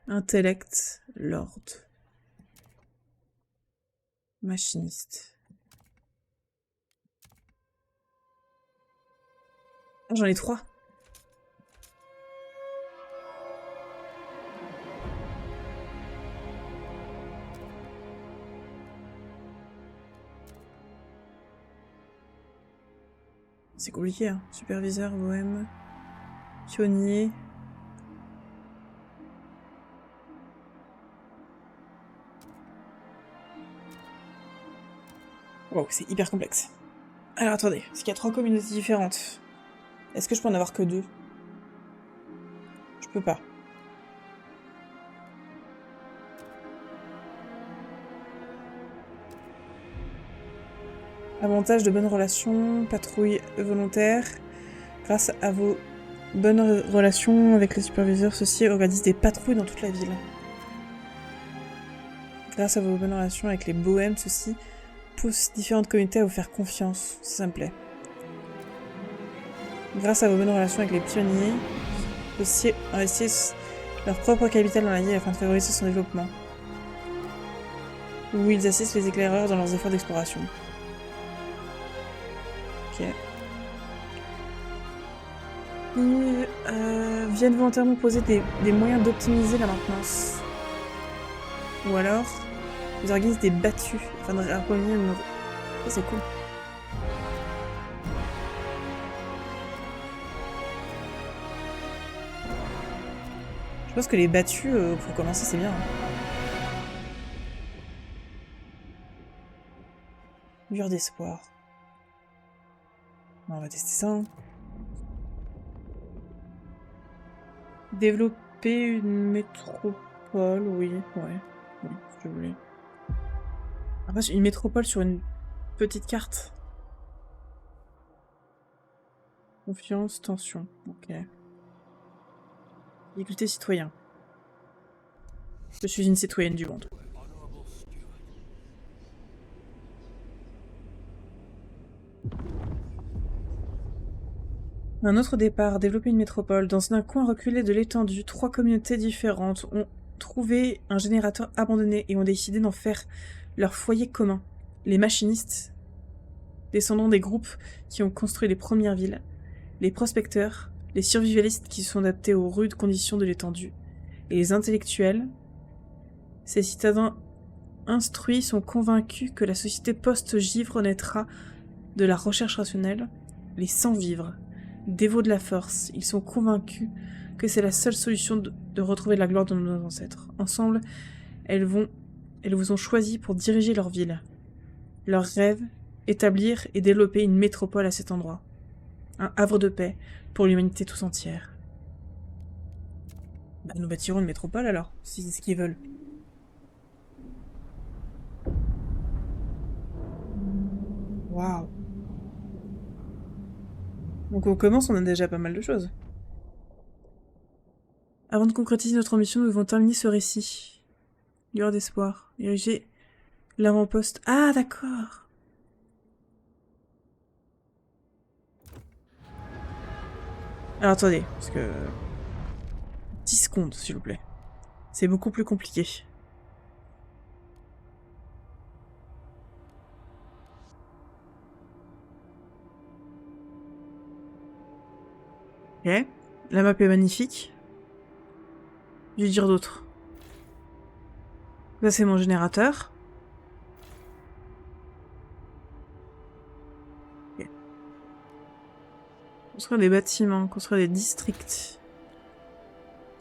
Intellect. Lord. Machiniste. Ah, j'en ai 3. C'est compliqué, hein. Superviseur, bohème, pionnier. Wow, c'est hyper complexe. Alors attendez, parce qu'il y a 3 communautés différentes. Est-ce que je peux en avoir que 2? Je peux pas. Avantage de bonnes relations, patrouille volontaire. Grâce à vos bonnes relations avec les superviseurs, ceux-ci organisent des patrouilles dans toute la ville. Grâce à vos bonnes relations avec les bohèmes, ceux-ci poussent différentes communautés à vous faire confiance. Ça me plaît. Grâce à vos bonnes relations avec les pionniers, ceux-ci investissent leur propre capital dans la ville afin de favoriser son développement. où ils assistent les éclaireurs dans leurs efforts d'exploration. Ok. Ils viennent volontairement poser des moyens d'optimiser la maintenance. Ou alors, ils organisent des battues afin de harmoniser une... Ça, c'est cool. Je pense que les battues, pour commencer, c'est bien. Hein. Lueur d'espoir. On va tester ça. Hein. Développer une métropole, oui, ouais. Oui, je voulais. Après, une métropole sur une petite carte. Confiance, tension. Ok. Écoutez, citoyen. Je suis une citoyenne du monde. Un autre départ, développer une métropole. Dans un coin reculé de l'étendue, 3 communautés différentes ont trouvé un générateur abandonné et ont décidé d'en faire leur foyer commun. Les machinistes, descendants des groupes qui ont construit les premières villes, les prospecteurs, les survivalistes qui se sont adaptés aux rudes conditions de l'étendue, et les intellectuels. Ces citadins instruits sont convaincus que la société post-givre naîtra de la recherche rationnelle, les sans-vivres. Dévots de la force, ils sont convaincus que c'est la seule solution de retrouver la gloire de nos ancêtres. Ensemble, elles vous ont choisi pour diriger leur ville. Leur rêve, établir et développer une métropole à cet endroit. Un havre de paix pour l'humanité tout entière. Bah, nous bâtirons une métropole alors, si c'est ce qu'ils veulent. Waouh. Donc on commence, on a déjà pas mal de choses. Avant de concrétiser notre ambition, nous devons terminer ce récit. Lueur d'espoir. Ériger l'avant-poste. Ah, d'accord. Alors attendez, parce que... 10 secondes, s'il vous plaît. C'est beaucoup plus compliqué. Ok. La map est magnifique. Je vais dire d'autres. Ça, c'est mon générateur. Ok. Construire des bâtiments, construire des districts.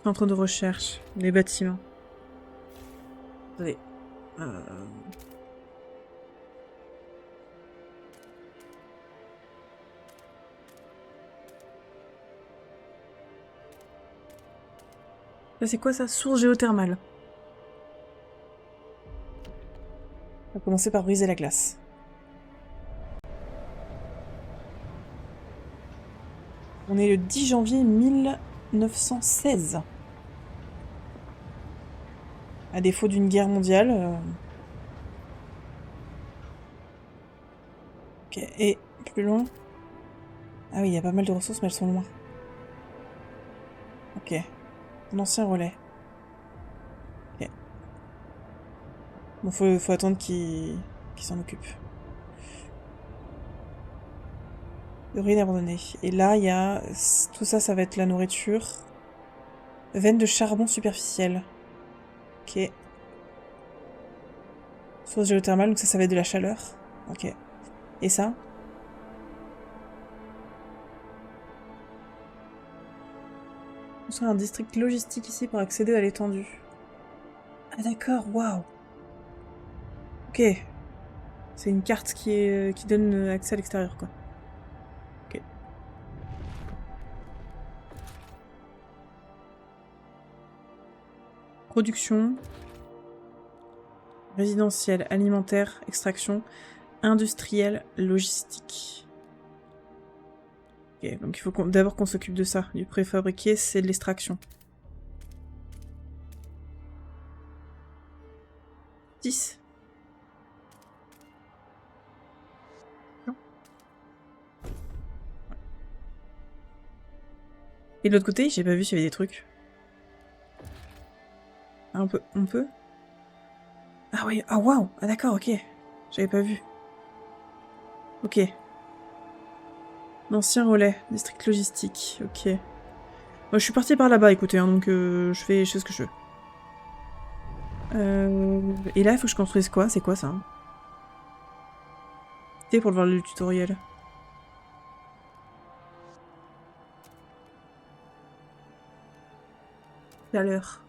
Centre de recherche, des bâtiments. Attendez. Ça, c'est quoi ça? Source géothermale. On va commencer par briser la glace. On est le 10 janvier 1916. À défaut d'une guerre mondiale. Ok, et plus loin. Ah oui, il y a pas mal de ressources, mais elles sont loin. Ok. Un ancien relais. Ok. Bon, faut attendre qu'il s'en occupe. Urine abandonnée. Et là, il y a... Tout ça, ça va être la nourriture. Veine de charbon superficielle. Ok. Source géothermale, donc ça va être de la chaleur. Ok. Et ça? On sera un district logistique ici pour accéder à l'étendue. Ah d'accord, waouh. Ok. C'est une carte qui donne accès à l'extérieur, quoi. Ok. Production. Résidentielle, alimentaire, extraction, industrielle, logistique. Ok, donc il faut d'abord qu'on s'occupe de ça. Du préfabriqué, c'est de l'extraction. 10. Non. Et de l'autre côté, j'ai pas vu s'il y avait des trucs. Ah, on peut. Ah Ah oui, ah waouh, ah d'accord, ok. J'avais pas vu. Ok. L'ancien relais, district logistique, ok. Moi je suis partie par là-bas, écoutez, hein, donc je fais ce que je veux. Et là, il faut que je construise quoi? C'est quoi ça hein? Pour voir le tutoriel. Chaleur.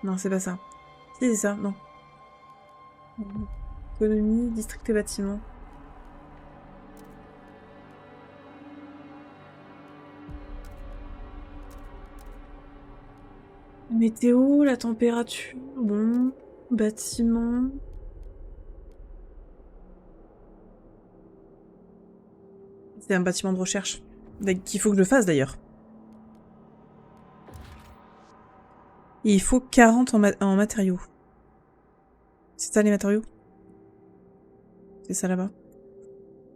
Non, c'est pas ça. Si, c'est ça, non. Économie, district et bâtiment. Météo, la température, bon. Bâtiment. C'est un bâtiment de recherche. Qu'il faut que je fasse d'ailleurs. Et il faut 40 en matériaux. C'est ça les matériaux? C'est ça là-bas.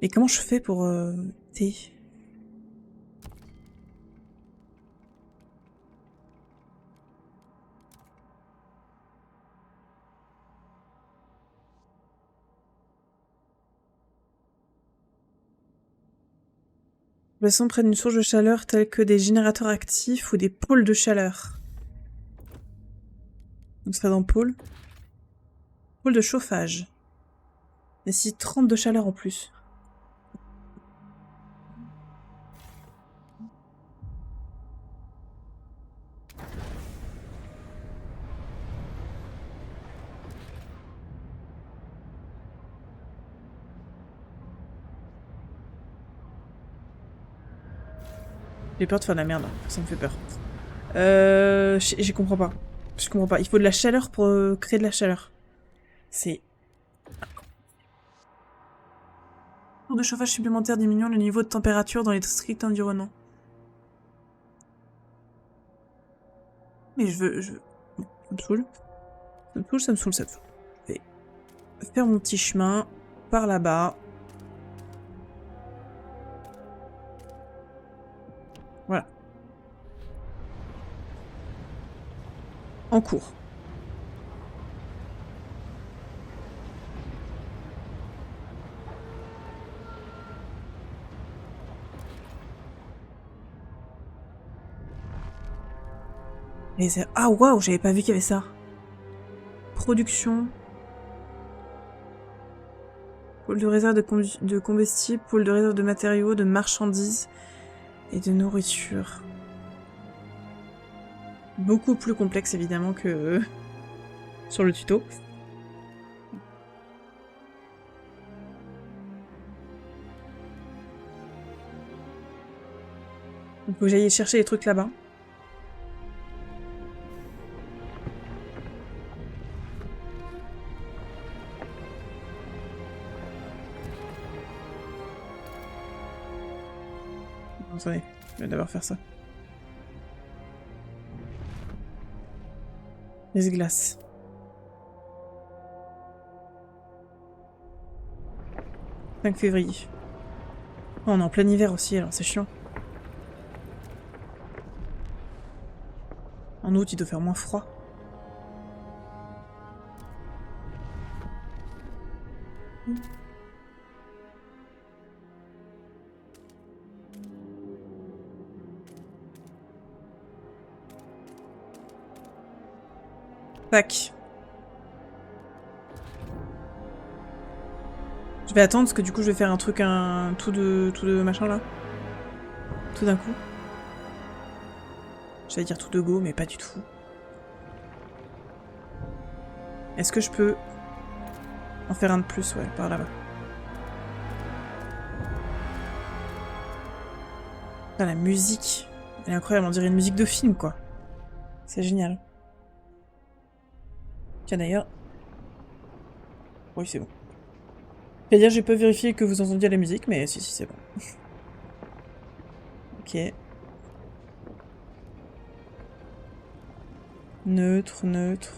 Et comment je fais pour T? Plaçons près d'une source de chaleur telle que des générateurs actifs ou des pôles de chaleur. On serait dans pôle. Pôle de chauffage. Et si 30 de chaleur en plus. J'ai peur de faire de la merde, ça me fait peur. Je comprends pas. Je comprends pas. Il faut de la chaleur pour créer de la chaleur. C'est... Tour de chauffage supplémentaire diminuant le niveau de température dans les districts environnants. Mais je veux... Ça me saoule. Ça me saoule, ça me saoule, ça me saoule. Je vais faire mon petit chemin par là-bas. Voilà. En cours. Et c'est... Ah waouh, j'avais pas vu qu'il y avait ça. Production. Pôle de réserve de combustible, pôle de réserve de matériaux, de marchandises et de nourriture. Beaucoup plus complexe évidemment que sur le tuto. Il faut que j'aille chercher les trucs là-bas. Attendez, je vais d'abord faire ça. Les glaces. « 5 février. Oh, on est en plein hiver aussi, alors c'est chiant. En août, il doit faire moins froid. Tac. Je vais attendre parce que du coup je vais faire un truc, tout de machin là. Tout d'un coup. J'allais dire tout de go, mais pas du tout. Est-ce que je peux en faire un de plus? Ouais, par là-bas. Ah, la musique. Elle est incroyable, on dirait une musique de film quoi. C'est génial. Tiens d'ailleurs. Oui, c'est bon. C'est-à-dire, j'ai pas vérifié que vous entendiez la musique, mais si, c'est bon. Ok. Neutre, neutre,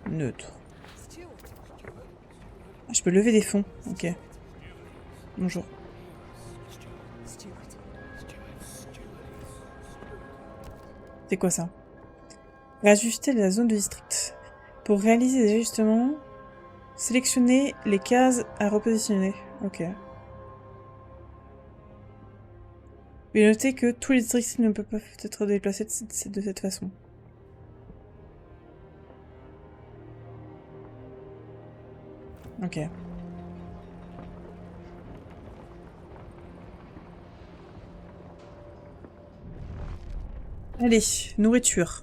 neutre. Ah, je peux lever des fonds, ok. Bonjour. C'est quoi ça? Ajuster la zone de district. Pour réaliser des ajustements, sélectionnez les cases à repositionner. Ok. Et notez que tous les districts ne peuvent pas être déplacés de cette façon. Ok. Allez, nourriture.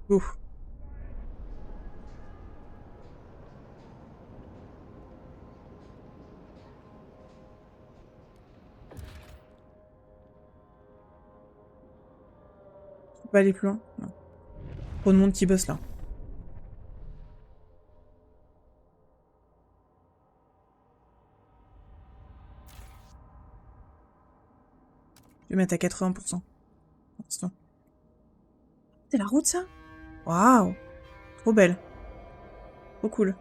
Ouh. On peut pas aller plus loin? Non. Trop de monde qui bosse là. Je vais mettre à 80%. Pour l'instant. C'est la route ça? Waouh! Trop belle. Trop cool.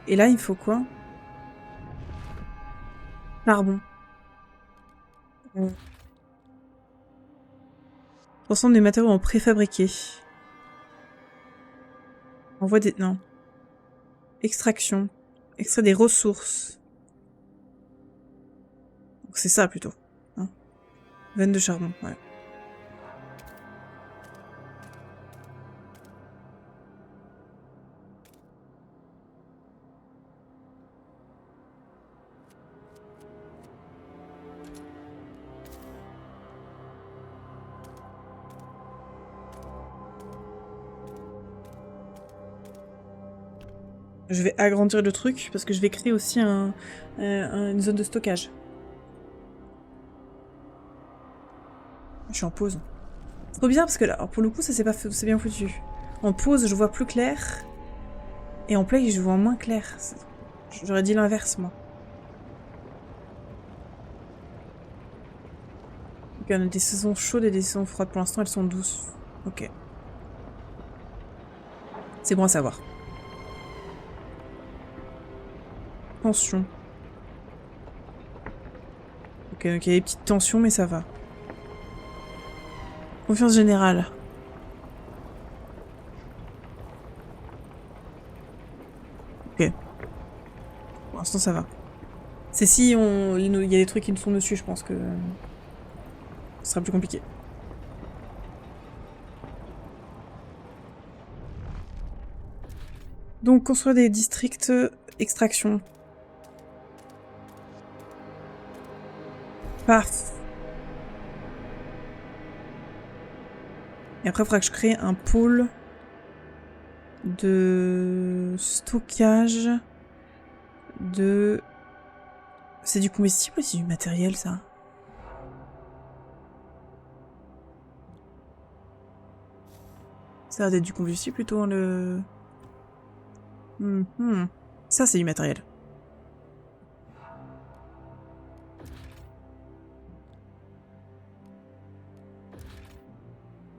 Et là, il faut quoi? Charbon. Transforme des matériaux en préfabriqués. Envoie des... Non. Extraction. Extrait des ressources. Donc c'est ça plutôt. Hein. Veine de charbon, ouais. Je vais agrandir le truc parce que je vais créer aussi une zone de stockage. Je suis en pause. Trop bien parce que là, alors pour le coup, ça c'est bien foutu. En pause, je vois plus clair. Et en play, je vois moins clair. J'aurais dit l'inverse, moi. Donc, on a des saisons chaudes et des saisons froides. Pour l'instant, elles sont douces. Ok. C'est bon à savoir. Tension. Ok, donc il y a des petites tensions, mais ça va. Confiance générale. Ok. Pour l'instant, ça va. C'est si il y a des trucs qui nous sont dessus, je pense que ce sera plus compliqué. Donc, construire des districts extraction. Paf. Et après, il faudra que je crée un pôle de stockage de... C'est du combustible ou c'est du matériel, ça? Ça va être du combustible plutôt, le... Ça, c'est du matériel.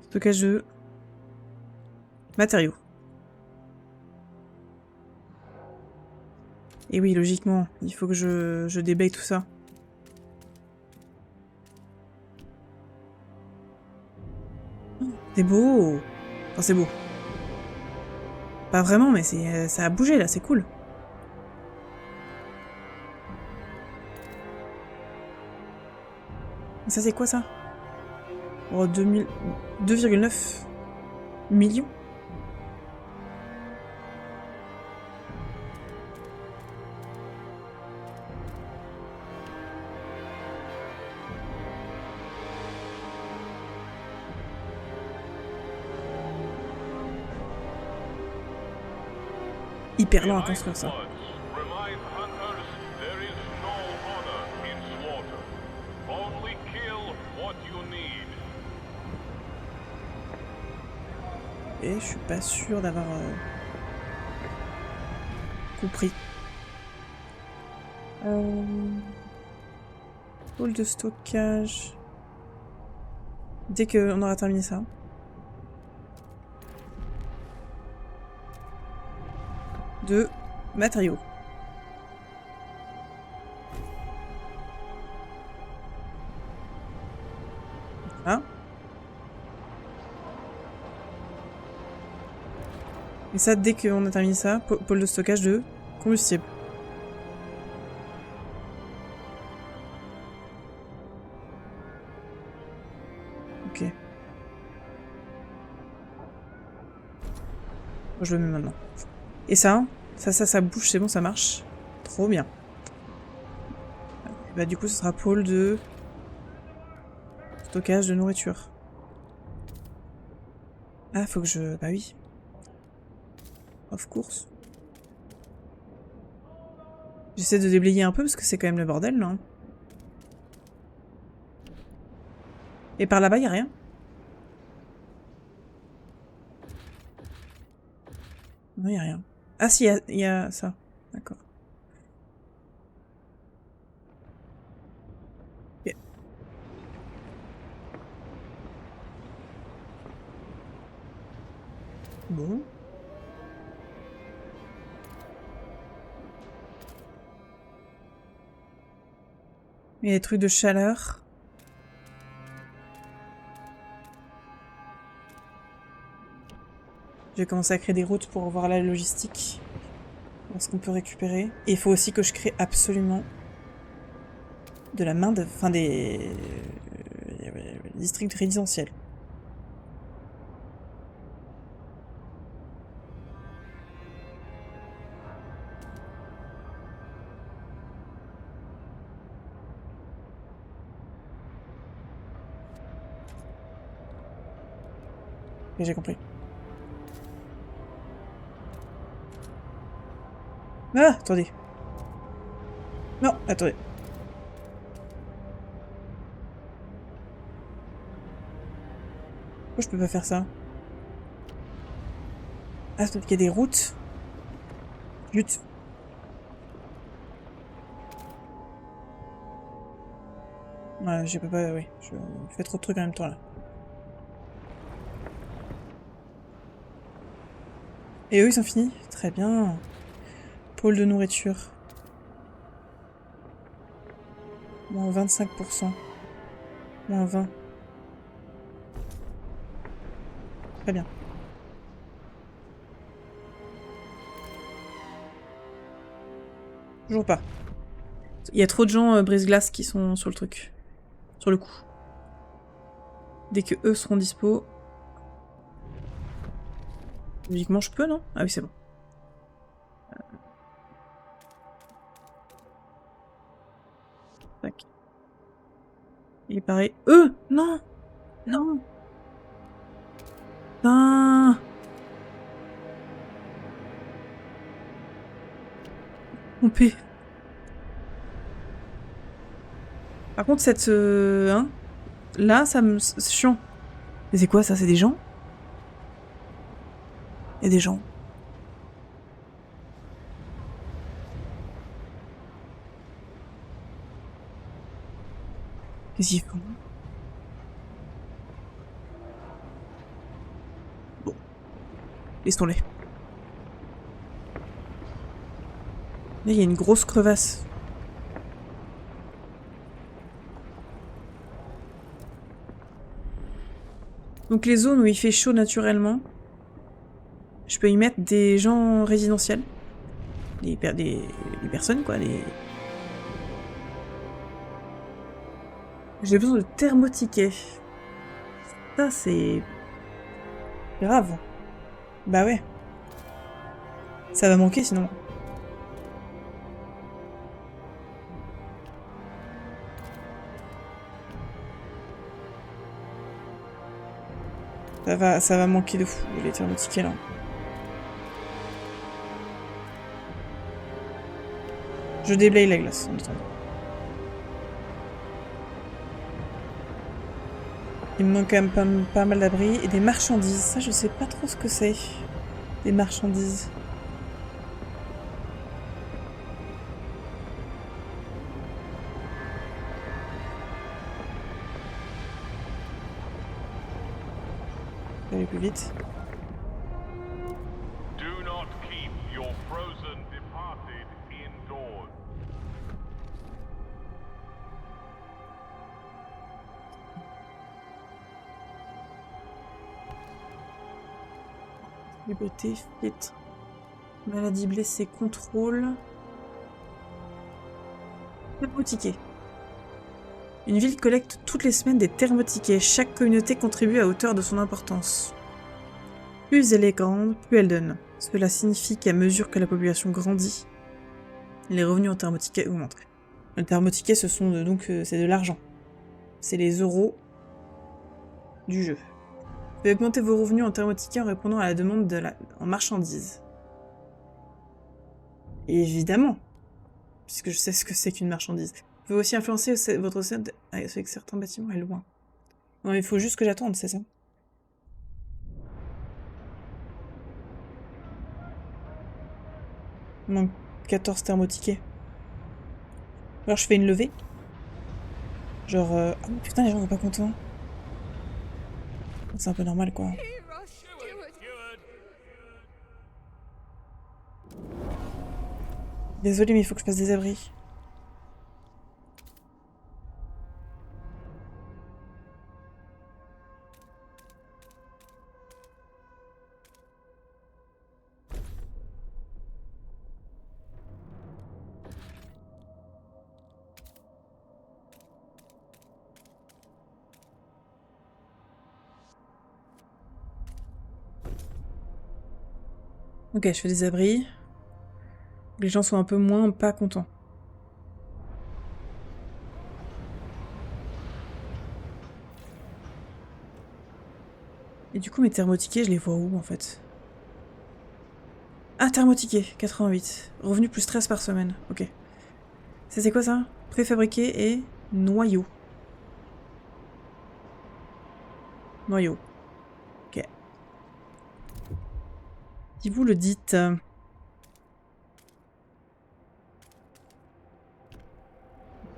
Stockage de... matériaux. Et oui, logiquement, il faut que je déblaye tout ça. C'est beau! Enfin, c'est beau. Pas vraiment, mais ça a bougé, là, c'est cool. Ça, c'est quoi, ça? Oh, 2,9 millions? Hyper lent à construire ça. Remind hunters there is no honor in slaughter. Only kill what you need. Et je suis pas sûre d'avoir compris. Pôle de stockage. Dès qu'on aura terminé ça. de matériaux. Voilà. Et ça, dès qu'on a terminé ça, pôle de stockage de combustible. Ok. Bon, je le mets maintenant. Et ça bouge, c'est bon, ça marche. Trop bien. Et bah du coup, ce sera pôle de stockage de nourriture. Ah, faut que je... Bah oui. Of course. J'essaie de déblayer un peu parce que c'est quand même le bordel, là. Et par là-bas, y a rien. Non, y a rien. Ah si, y a ça. D'accord. Ok. Bon. Il y a des trucs de chaleur. Je vais commencer à créer des routes pour voir la logistique. Voir ce qu'on peut récupérer. Et il faut aussi que je crée absolument de la main d'œuvre. Enfin, des districts résidentiels. Ok, j'ai compris. Ah, attendez. Non, attendez. Pourquoi je peux pas faire ça? Ah, c'est peut-être qu'il y a des routes. Zut. Ouais, je peux pas, oui. Je fais trop de trucs en même temps, là. Et eux, ils sont finis? Très bien. Pôle de nourriture. Moins 25%. Moins 20. Très bien. Toujours pas. Il y a trop de gens brise-glace qui sont sur le truc. Sur le coup. Dès que eux seront dispo... Logiquement, je peux, non? Ah oui, c'est bon. Tac. Et pareil... Non! Non! Putain! Trompé. Par contre, cette... hein? Là, ça me... C'est chiant. Mais c'est quoi, ça? C'est des gens? Il y a des gens. Qu'est-ce qu'ils font? Bon. Laissons-les. Là, il y a une grosse crevasse. Donc les zones où il fait chaud naturellement, je peux y mettre des gens résidentiels. Des personnes, quoi. J'ai besoin de thermotiquets. Ça, c'est... grave. Bah ouais. Ça va manquer, sinon. Ça va manquer de fou, les thermotiquets, là. Je déblaye la glace, en attendant. Il me manque quand même pas mal d'abris et des marchandises. Ça, je sais pas trop ce que c'est. Des marchandises. Je vais aller plus vite. Do not keep your frozen Liberté, filtre. Maladie blessée, contrôle. Thermotiquet. Une ville collecte toutes les semaines des thermotiquets. Chaque communauté contribue à hauteur de son importance. Plus elle est grande, plus elle donne. Cela signifie qu'à mesure que la population grandit, les revenus en thermotiquets augmentent. Les thermotiquets, ce sont c'est de l'argent. C'est les euros du jeu. Vous pouvez augmenter vos revenus en thermotiquets en répondant à la demande en marchandises. Et évidemment, puisque je sais ce que c'est qu'une marchandise. Vous pouvez aussi influencer votre scène avec certains bâtiments et loin. Non, il faut juste que j'attende, c'est ça? Il manque 14 thermotiquets. Alors je fais une levée. Genre... Ah putain, les gens sont pas contents. C'est un peu normal, quoi. Désolé, mais il faut que je fasse des abris. Ok, je fais des abris. Les gens sont un peu moins pas contents. Et du coup, mes thermotiquets, je les vois où, en fait? Ah, thermotiquets, 88. Revenu plus 13 par semaine. Ok. C'est quoi, ça? Préfabriqué et noyau. Noyau. Ok. Si vous le dites...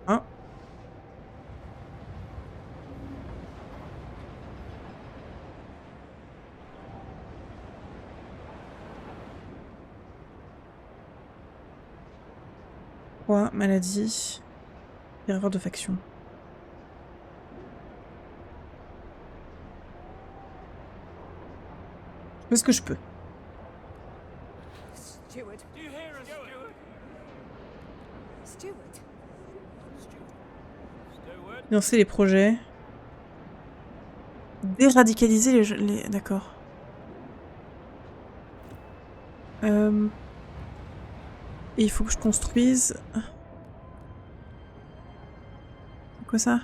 Hein? Quoi? Maladie. Erreur de faction. Je fais ce que je peux. Steward. Do you hear us, Steward? Steward? Lancer les projets. Déradicaliser les... D'accord. Et il faut que je construise... C'est quoi ça?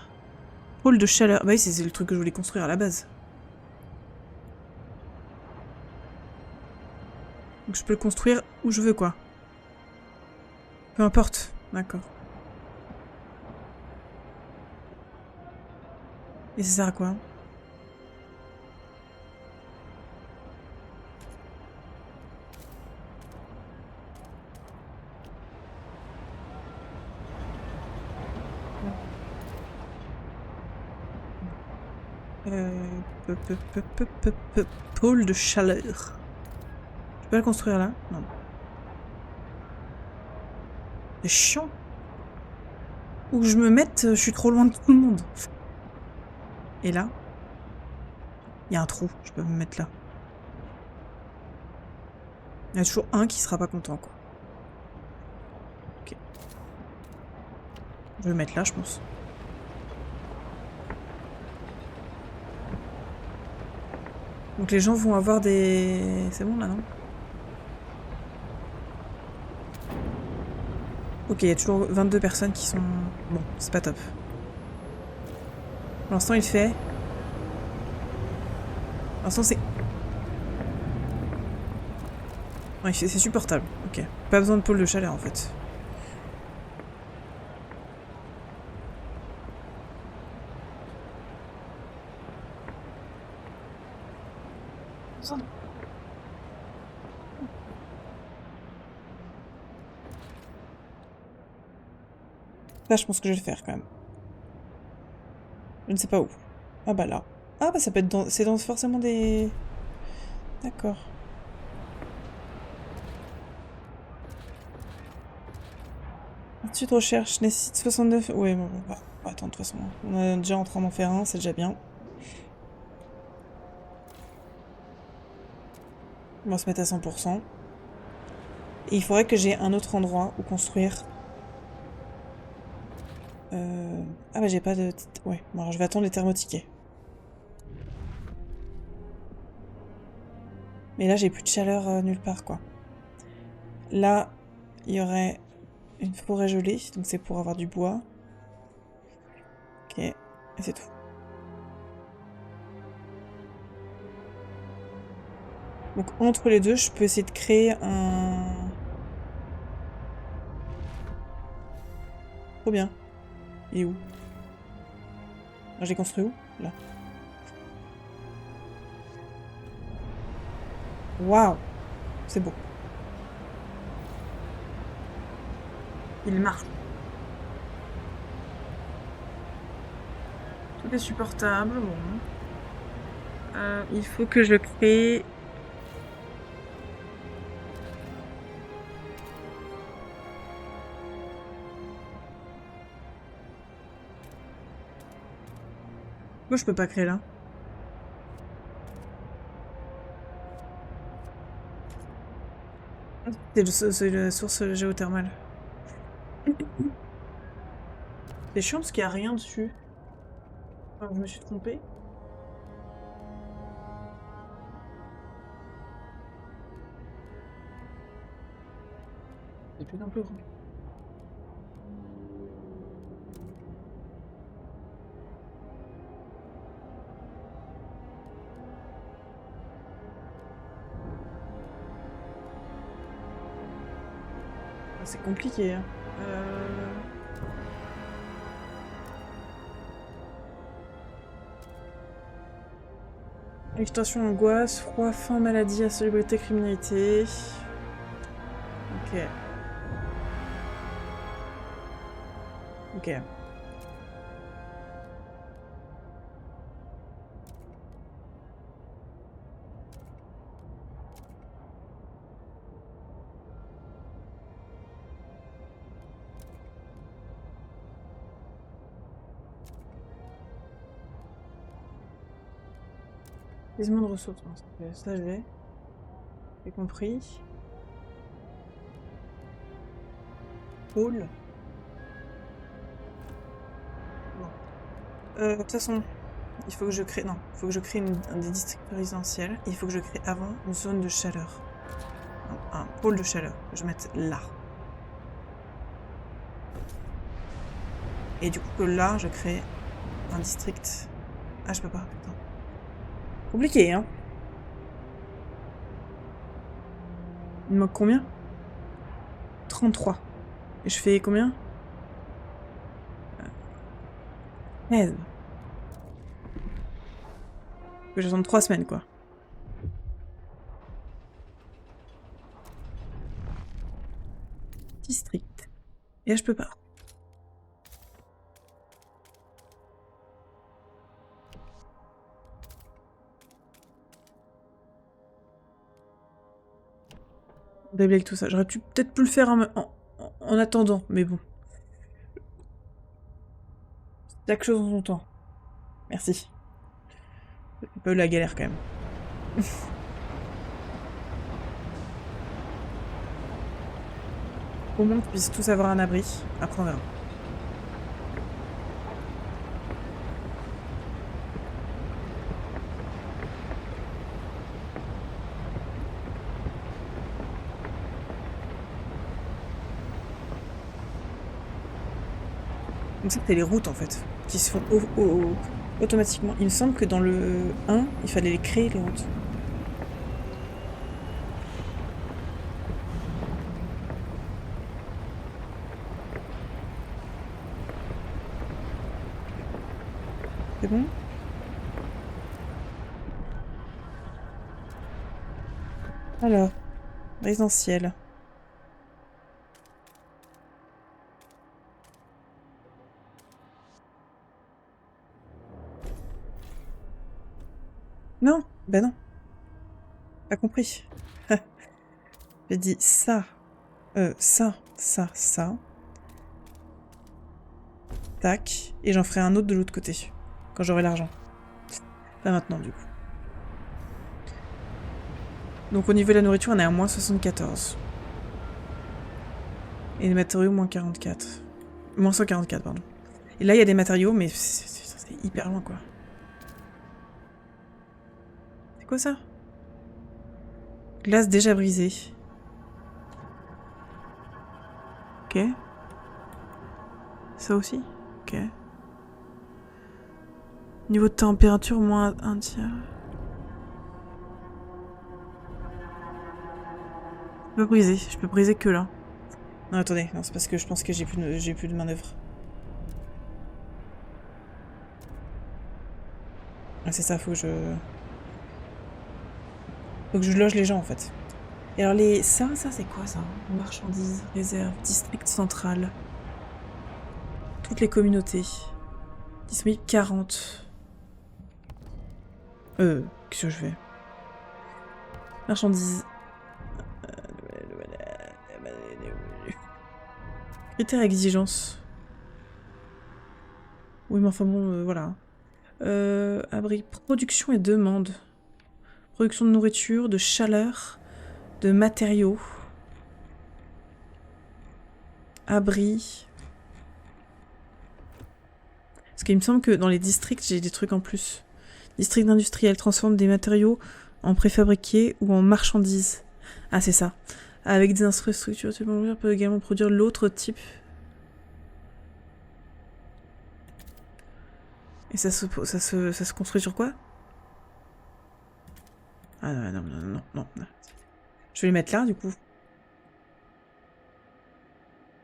Pôle de chaleur. Bah oui, c'est le truc que je voulais construire à la base. Donc je peux le construire où je veux, quoi. Peu importe. D'accord. Et ça sert à quoi? Pôle de chaleur. Je peux le construire là? Non. C'est chiant. Où je me mette, je suis trop loin de tout le monde. Et là, il y a un trou, je peux me mettre là. Il y a toujours un qui sera pas content, quoi. Ok. Je vais me mettre là, je pense. Donc les gens vont avoir des... C'est bon là, non? Ok, il y a toujours 22 personnes qui sont... Bon, c'est pas top. Pour l'instant, il fait... Pour l'instant, c'est... Ouais, c'est supportable. Ok. Pas besoin de pôle de chaleur, en fait. Là, je pense que je vais le faire, quand même. Je ne sais pas où. Ah bah là. Ah bah ça peut être dans... C'est dans forcément des... D'accord. Ensuite, recherche nécessite 69... Ouais, bon, on va attendre de toute façon. On est déjà en train d'en faire un, c'est déjà bien. On va se mettre à 100%. Et il faudrait que j'ai un autre endroit où construire. Ah bah j'ai pas de... Ouais, bon alors je vais attendre les thermotiquets. Mais là j'ai plus de chaleur nulle part quoi. Là, il y aurait une forêt gelée, donc c'est pour avoir du bois. Ok, et c'est tout. Donc entre les deux, je peux essayer de créer un... Trop bien. Il est où? Ah, j'ai construit où? Là. Waouh! C'est beau. Il marche. Tout est supportable, bon. Il faut que je crée... Pourquoi je peux pas créer là? C'est la source géothermale. C'est chiant parce qu'il n'y a rien dessus. Enfin, je me suis trompée. C'est plus d'un peu grand. Ah, c'est compliqué, hein. Extension angoisse, froid, faim, maladie, insalubrité, criminalité. Ok. Ok. Gisement de ressources. Ça, je vais. J'ai compris. Pôle. Bon. De toute façon, il faut que je crée... Non, il faut que je crée un des districts résidentiels. Et il faut que je crée avant une zone de chaleur. Un pôle de chaleur. Je vais mettre là. Et du coup, que là, je crée un district... Ah, je peux pas, putain. Compliqué, hein. Il me manque combien? 33. Et je fais combien? 13. Que j'attends 3 semaines, quoi. District. Et là, je peux pas. Déblayer tout ça. J'aurais peut-être pu le faire en attendant, mais bon. Chaque chose en son temps. Merci. C'est un peu la galère quand même. Au moins qu'on puisse tous avoir un abri. Après on verra. Donc ça, c'est les routes en fait, qui se font automatiquement. Il me semble que dans le 1, il fallait les créer les routes. C'est bon? Alors, résidentiel. Non, bah non. Pas compris. J'ai dit ça, ça. Tac. Et j'en ferai un autre de l'autre côté. Quand j'aurai l'argent. Pas maintenant, du coup. Donc au niveau de la nourriture, on est à moins 74. Et les matériaux, moins 44. Moins 144, pardon. Et là, il y a des matériaux, mais c'est hyper loin, quoi. C'est quoi ça? Glace déjà brisée. Ok. Ça aussi? Ok. Niveau de température, moins un tiers. Je peux briser. Je peux briser que là. Non, attendez. Non, c'est parce que je pense que j'ai plus de main-d'œuvre. Ah, c'est ça, faut que je loge les gens, en fait. Et alors, ça c'est quoi, ça? Marchandises, réserve, district central. Toutes les communautés. Disponible 40. Qu'est-ce que je fais? Marchandises. Critères exigence. Oui, mais enfin bon, voilà. Abri. Production et demande. Production de nourriture, de chaleur, de matériaux. Abri. Parce qu'il me semble que dans les districts, j'ai des trucs en plus. District industriel transforme des matériaux en préfabriqués ou en marchandises. Ah, c'est ça. Avec des infrastructures supplémentaires, peut également produire l'autre type. Et ça se construit sur quoi? Ah non. Je vais les mettre là, du coup.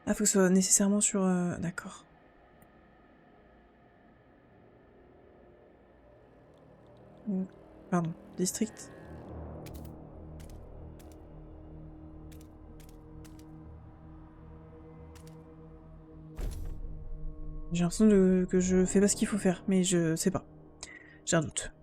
Ah, faut que ce soit nécessairement sur... D'accord. Pardon. District. J'ai l'impression que je fais pas ce qu'il faut faire, mais je sais pas. J'ai un doute.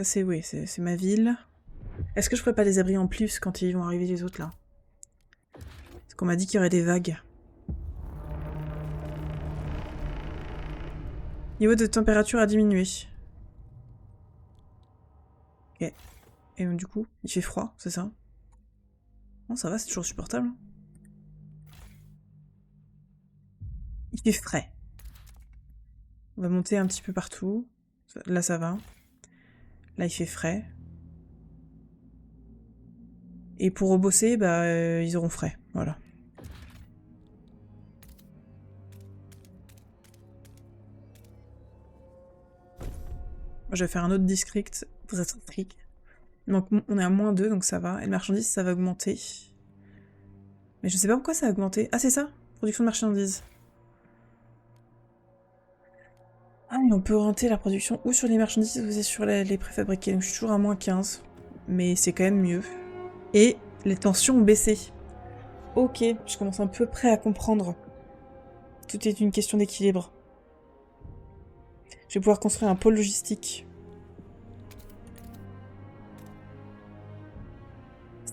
Ça, oui, c'est ma ville. Est-ce que je ferais pas des abris en plus quand ils vont arriver les autres, là? Parce qu'on m'a dit qu'il y aurait des vagues. Niveau de température a diminué. Ok. Et donc, du coup, il fait froid, c'est ça? Non, ça va, c'est toujours supportable. Il fait frais. On va monter un petit peu partout. Là, ça va. Là, il fait frais. Et pour rebosser, bah, ils auront frais. Voilà. Moi, je vais faire un autre district. Donc, on est à moins 2, donc ça va. Et le marchandise, ça va augmenter. Mais je sais pas pourquoi ça a augmenté. Ah, c'est ça? Production de marchandises. Ah, et on peut orienter la production ou sur les marchandises ou sur les préfabriqués. Donc, je suis toujours à moins 15. Mais c'est quand même mieux. Et les tensions ont baissé. Ok, je commence un peu près à comprendre. Tout est une question d'équilibre. Je vais pouvoir construire un pôle logistique.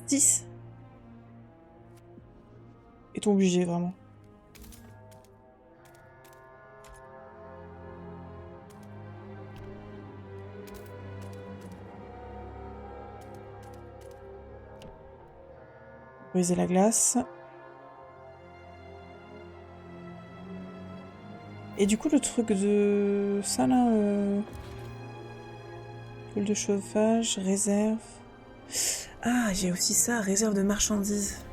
6. Est-on obligé, vraiment? Briser la glace. Et du coup, le truc de... ça, là... Pôle de chauffage, réserve... Ah, j'ai aussi ça, réserve de marchandises.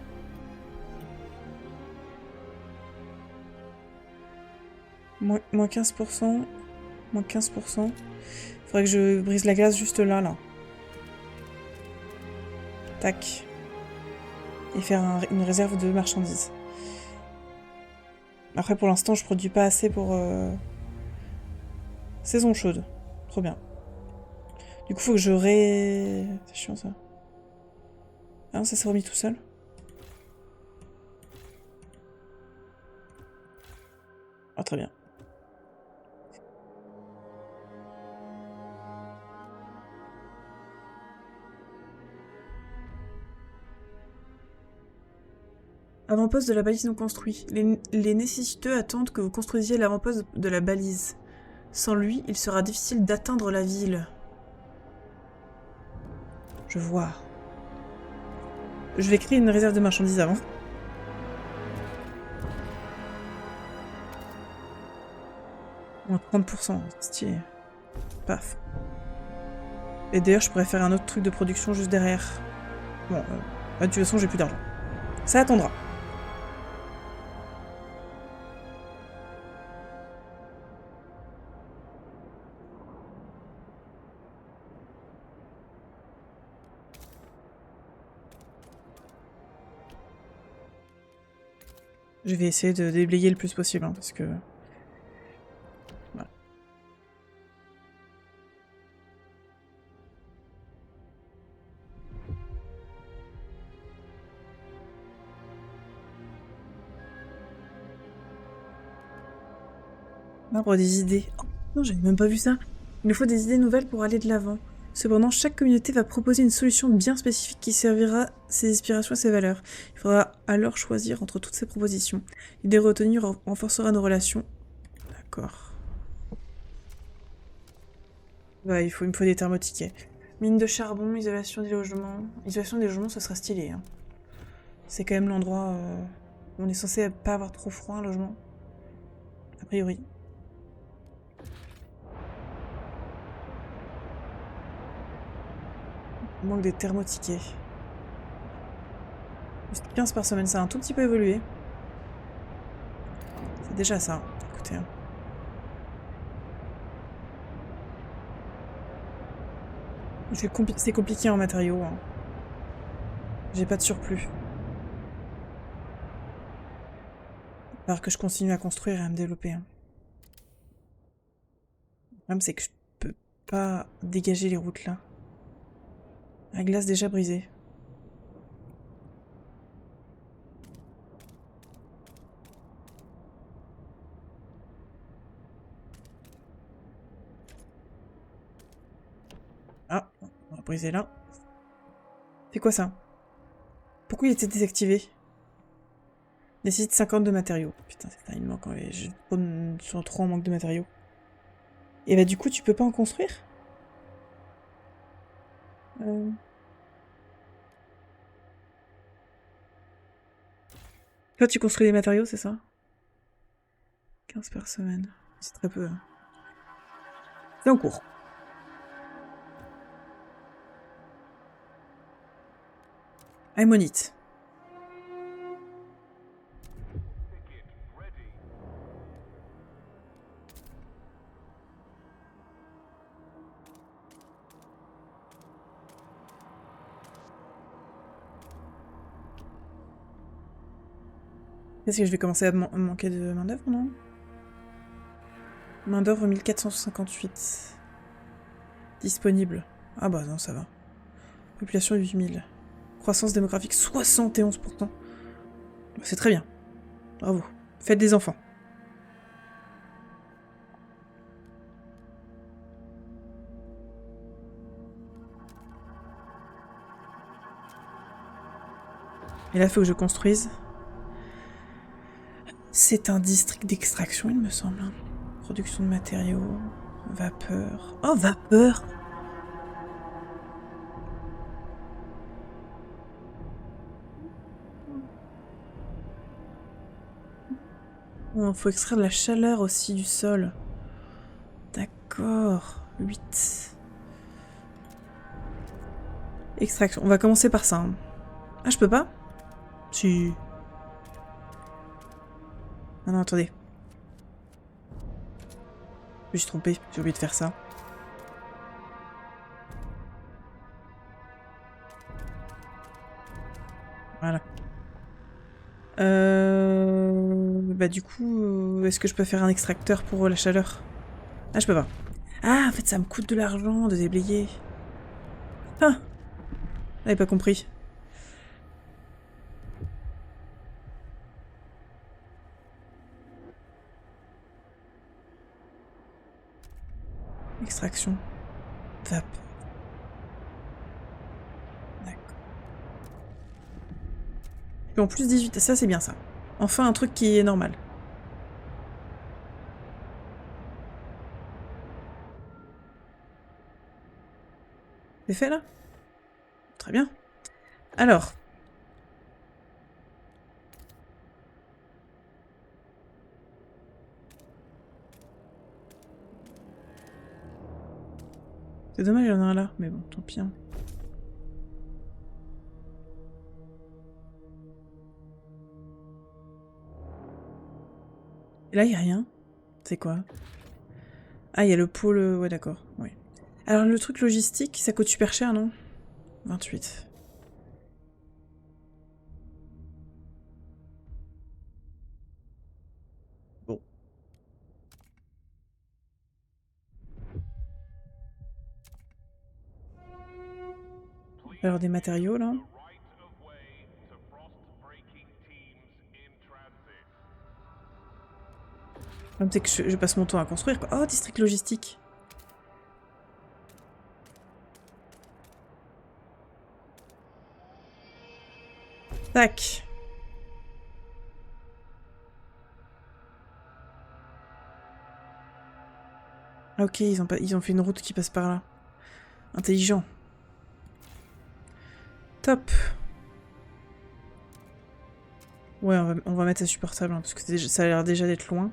Moins 15%. Moins 15%. Faudrait que je brise la glace juste là, là. Tac. Et faire une réserve de marchandises. Après, pour l'instant, je produis pas assez pour... Saison chaude. Trop bien. Du coup, faut que je C'est chiant, ça. Ah non, ça s'est remis tout seul. Ah, très bien. Avant-poste de la balise non construit. Les nécessiteux attendent que vous construisiez l'avant-poste de la balise. Sans lui, il sera difficile d'atteindre la ville. Je vois. Je vais créer une réserve de marchandises avant. En 30%, c'est stylé. Paf. Et d'ailleurs, je pourrais faire un autre truc de production juste derrière. Bon, de toute façon, j'ai plus d'argent. Ça attendra. Je vais essayer de déblayer le plus possible, hein, parce que... Voilà. L'arbre des idées. Oh non, j'avais même pas vu ça. Il nous faut des idées nouvelles pour aller de l'avant. Cependant, chaque communauté va proposer une solution bien spécifique qui servira ses aspirations et ses valeurs. Il faudra alors choisir entre toutes ces propositions. L'idée retenue renforcera nos relations. D'accord. Ouais, il me faut des thermotiquets. Mine de charbon, isolation des logements. Isolation des logements, ce sera stylé. Hein. C'est quand même l'endroit où on est censé pas avoir trop froid, un logement. A priori. Il manque des thermotiquets. Juste 15 par semaine, ça a un tout petit peu évolué. C'est déjà ça, écoutez. C'est compliqué en matériaux. Hein. J'ai pas de surplus. Alors que je continue à construire et à me développer. Hein. Le problème, c'est que je peux pas dégager les routes là. La glace déjà brisée. Ah, on va briser là. C'est quoi ça? Pourquoi il était désactivé? Nécessite 50 de matériaux. Putain, c'est ça, il me manque. Je suis trop en manque de matériaux. Et bah du coup, tu peux pas en construire? Toi, tu construis des matériaux, c'est ça? 15 par semaine. C'est très peu. Hein. C'est en cours. Ammonite. Est-ce que je vais commencer à manquer de main-d'œuvre, non? Main-d'œuvre 1458. Disponible. Ah bah non, ça va. Population 8000. Croissance démographique 71%. C'est très bien. Bravo. Faites des enfants. Et là, il faut que je construise. C'est un district d'extraction, il me semble. Production de matériaux. Vapeur. Oh, vapeur! Il faut extraire de la chaleur aussi du sol. D'accord. 8. Extraction. On va commencer par ça. Hein. Ah, je peux pas? Si. Ah non, attendez. Je me suis trompée, j'ai oublié de faire ça. Voilà. Bah du coup, est-ce que je peux faire un extracteur pour la chaleur? Ah, je peux pas. Ah, en fait, ça me coûte de l'argent de déblayer. Ah! J'avais pas compris. Extraction. Vap. D'accord. Et en plus 18, ça c'est bien ça. Enfin un truc qui est normal. C'est fait là? Très bien. Alors. C'est dommage, il y en a un là, mais bon, tant pis. Hein. Et là, il n'y a rien. C'est quoi? Ah, il y a le pôle... Ouais, d'accord. Oui. Alors, le truc logistique, ça coûte super cher, non? 28. Bon. Alors, des matériaux, là. Right of way to frost-breaking teams in transit. Le problème, c'est que je passe mon temps à construire, quoi. Oh, district logistique. Tac. Ah, ok, ils ont fait une route qui passe par là. Intelligent. Top. Ouais, on va mettre ça supportable, hein, parce que ça a l'air déjà d'être loin.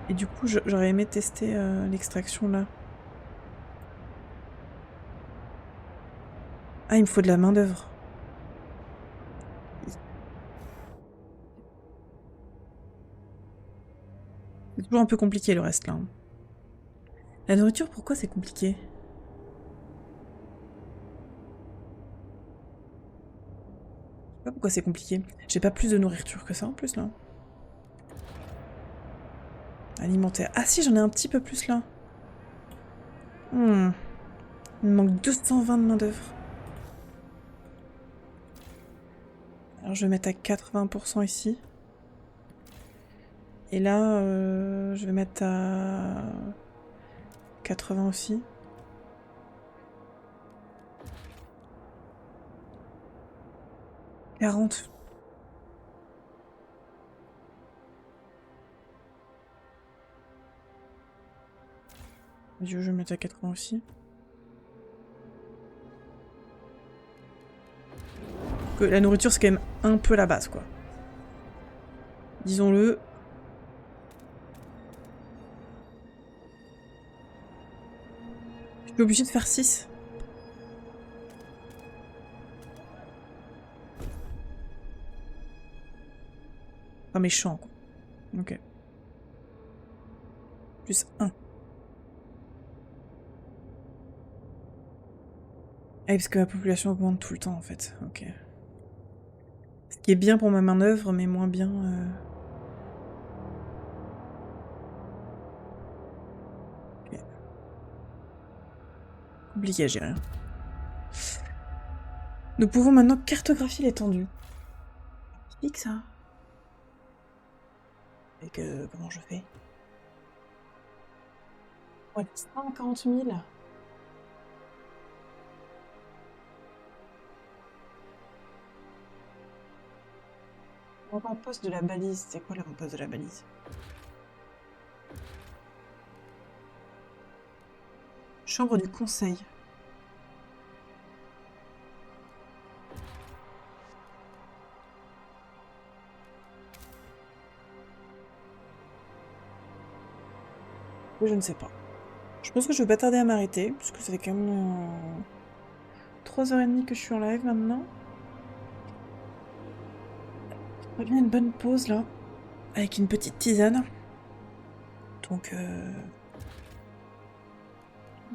Et du coup, j'aurais aimé tester l'extraction là. Ah, il me faut de la main-d'œuvre. C'est toujours un peu compliqué le reste là. Hein. La nourriture, pourquoi c'est compliqué? Je sais pas pourquoi c'est compliqué. J'ai pas plus de nourriture que ça en plus là. Alimentaire. Ah si, j'en ai un petit peu plus là. Il me manque 220 de main-d'œuvre. Alors je vais mettre à 80% ici. Et là, je vais mettre à 80 aussi. « 40. Je vais mettre à 80 aussi. Que la nourriture, c'est quand même un peu la base, quoi. Disons-le. Je suis obligée de faire 6. Pas méchant, quoi. Ok. Plus 1. Ah, parce que la population augmente tout le temps, en fait. Ok. Ce qui est bien pour ma main-d'œuvre, mais moins bien... Ok. Compliqué à gérer. Nous pouvons maintenant cartographier l'étendue. C'est que ça. Et comment je fais? Ouais, 140 000. Avant-poste de la balise. C'est quoi l'avant-poste de la balise? Chambre du conseil. Oui, je ne sais pas. Je pense que je vais pas tarder à m'arrêter, puisque ça fait quand même 3h30 que je suis en live maintenant. On va bien une bonne pause là, avec une petite tisane. Donc,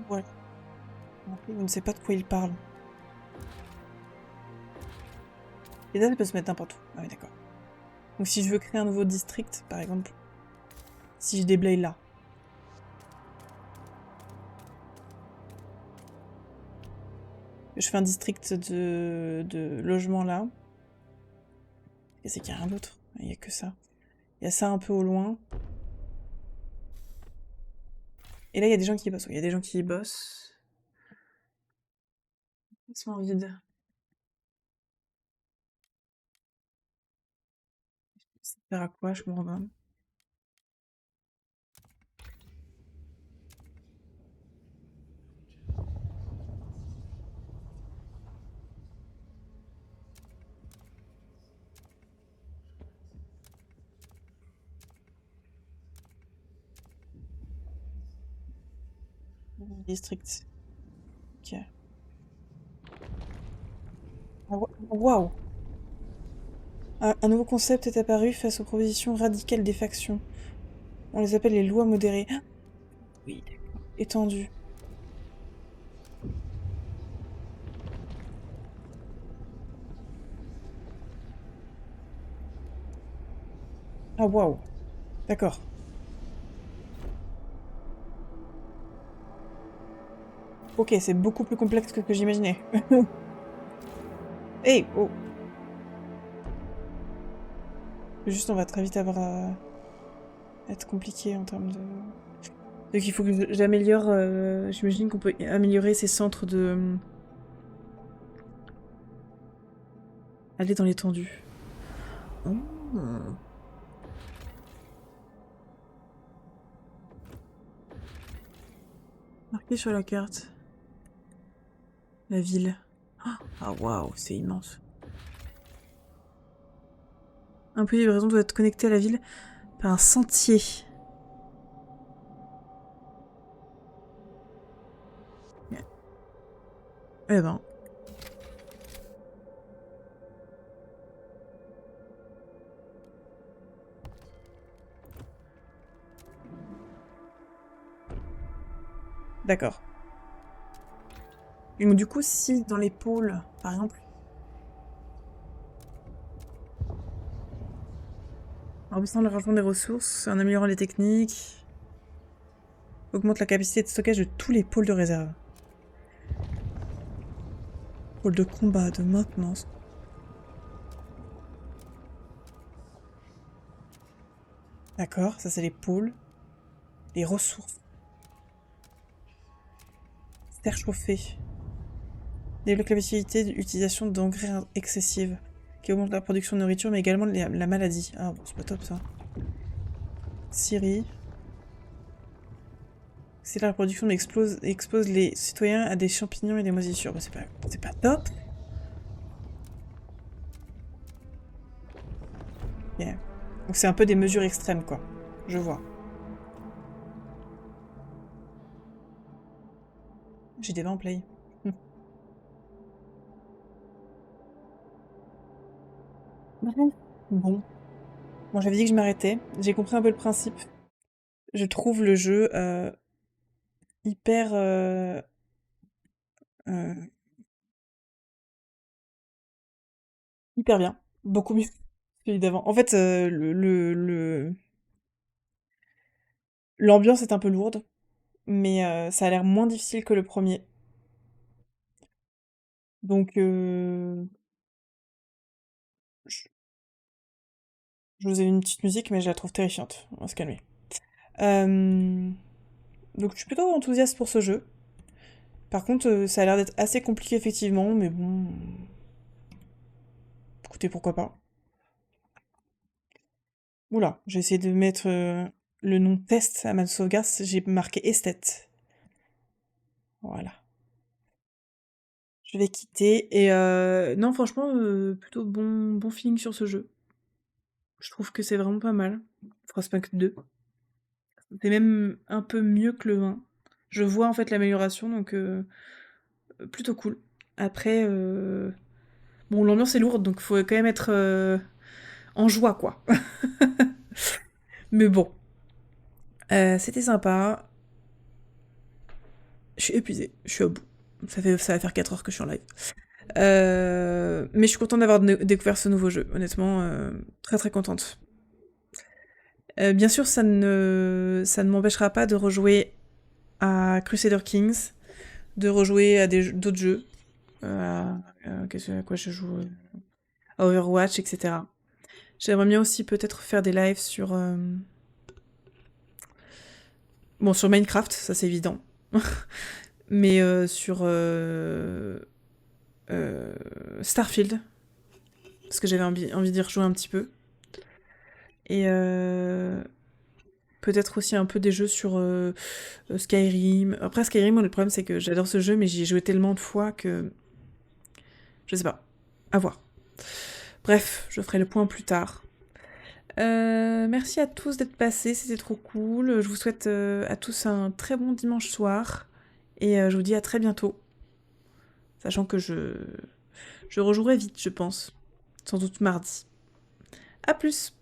voilà. Je ne sais pas de quoi il parle. Les dates peuvent se mettre n'importe où. Ah oui, d'accord. Donc si je veux créer un nouveau district, par exemple, si je déblaye là. Je fais un district de logement là. Et c'est qu'il n'y a rien d'autre. Il n'y a que ça. Il y a ça un peu au loin. Et là, il y a des gens qui y bossent. Il y a des gens qui y bossent. Laisse-moi vide. Ça sert à quoi, je comprends pas. District. Ok. Ah, waouh! Un nouveau concept est apparu face aux propositions radicales des factions. On les appelle les lois modérées. Ah, oui, d'accord. Étendues. Ah waouh! D'accord. Ok, c'est beaucoup plus complexe que ce que j'imaginais. Hey! Oh! Juste, on va très vite avoir à être compliqué en termes de... Donc il faut que j'améliore... J'imagine qu'on peut améliorer ces centres de... Aller dans l'étendue. Oh. Marqué sur la carte. La ville. Ah waouh, c'est immense. Un point de livraison doit être connecté à la ville par un sentier. Eh ben. D'accord. Et donc, du coup, si dans les pôles, par exemple... En baissant le rangement des ressources, en améliorant les techniques... Augmente la capacité de stockage de tous les pôles de réserve. Pôle de combat, de maintenance... D'accord, ça c'est les pôles. Les ressources. Terre chauffée. Développe la possibilité d'utilisation d'engrais excessives, qui augmente la production de nourriture, mais également la maladie. Ah bon, c'est pas top ça. Syrie. C'est la reproduction, mais expose les citoyens à des champignons et des moisissures. Bah, c'est pas top. Yeah. Donc c'est un peu des mesures extrêmes, quoi. Je vois. J'ai des vents en play. Bon. Bon, j'avais dit que je m'arrêtais. J'ai compris un peu le principe. Je trouve le jeu hyper... euh, hyper bien. Beaucoup mieux que celui d'avant. En fait, l'ambiance est un peu lourde, mais ça a l'air moins difficile que le premier. Donc, je je vous ai une petite musique, mais je la trouve terrifiante. On va se calmer. Euh, Donc, je suis plutôt enthousiaste pour ce jeu. Par contre, ça a l'air d'être assez compliqué, effectivement, mais bon... Écoutez, pourquoi pas. Oula, j'ai essayé de mettre le nom test à ma sauvegarde, j'ai marqué esthète. Voilà. Je vais quitter, et non, franchement, plutôt bon feeling sur ce jeu. Je trouve que c'est vraiment pas mal. Frostpunk 2. C'est même un peu mieux que le 1. Je vois en fait l'amélioration, donc plutôt cool. Après, bon, l'ambiance est lourde, donc faut quand même être en joie, quoi. Mais bon, c'était sympa. Je suis épuisée, je suis au bout. Ça va faire 4 heures que je suis en live. Mais je suis contente d'avoir découvert ce nouveau jeu, honnêtement, très très contente. Bien sûr, ça ne m'empêchera pas de rejouer à Crusader Kings, de rejouer à d'autres jeux. À quoi je joue? À Overwatch, etc. J'aimerais bien aussi peut-être faire des lives sur... Bon, sur Minecraft, ça c'est évident. Mais sur Starfield, parce que j'avais envie d'y rejouer un petit peu. Et peut-être aussi un peu des jeux sur Skyrim. Après Skyrim, le problème c'est que j'adore ce jeu, mais j'y ai joué tellement de fois que... Je sais pas. À voir. Bref, je ferai le point plus tard. Merci à tous d'être passés, c'était trop cool. Je vous souhaite à tous un très bon dimanche soir. Et je vous dis à très bientôt. Sachant que je rejouerai vite, je pense. Sans doute mardi. À plus!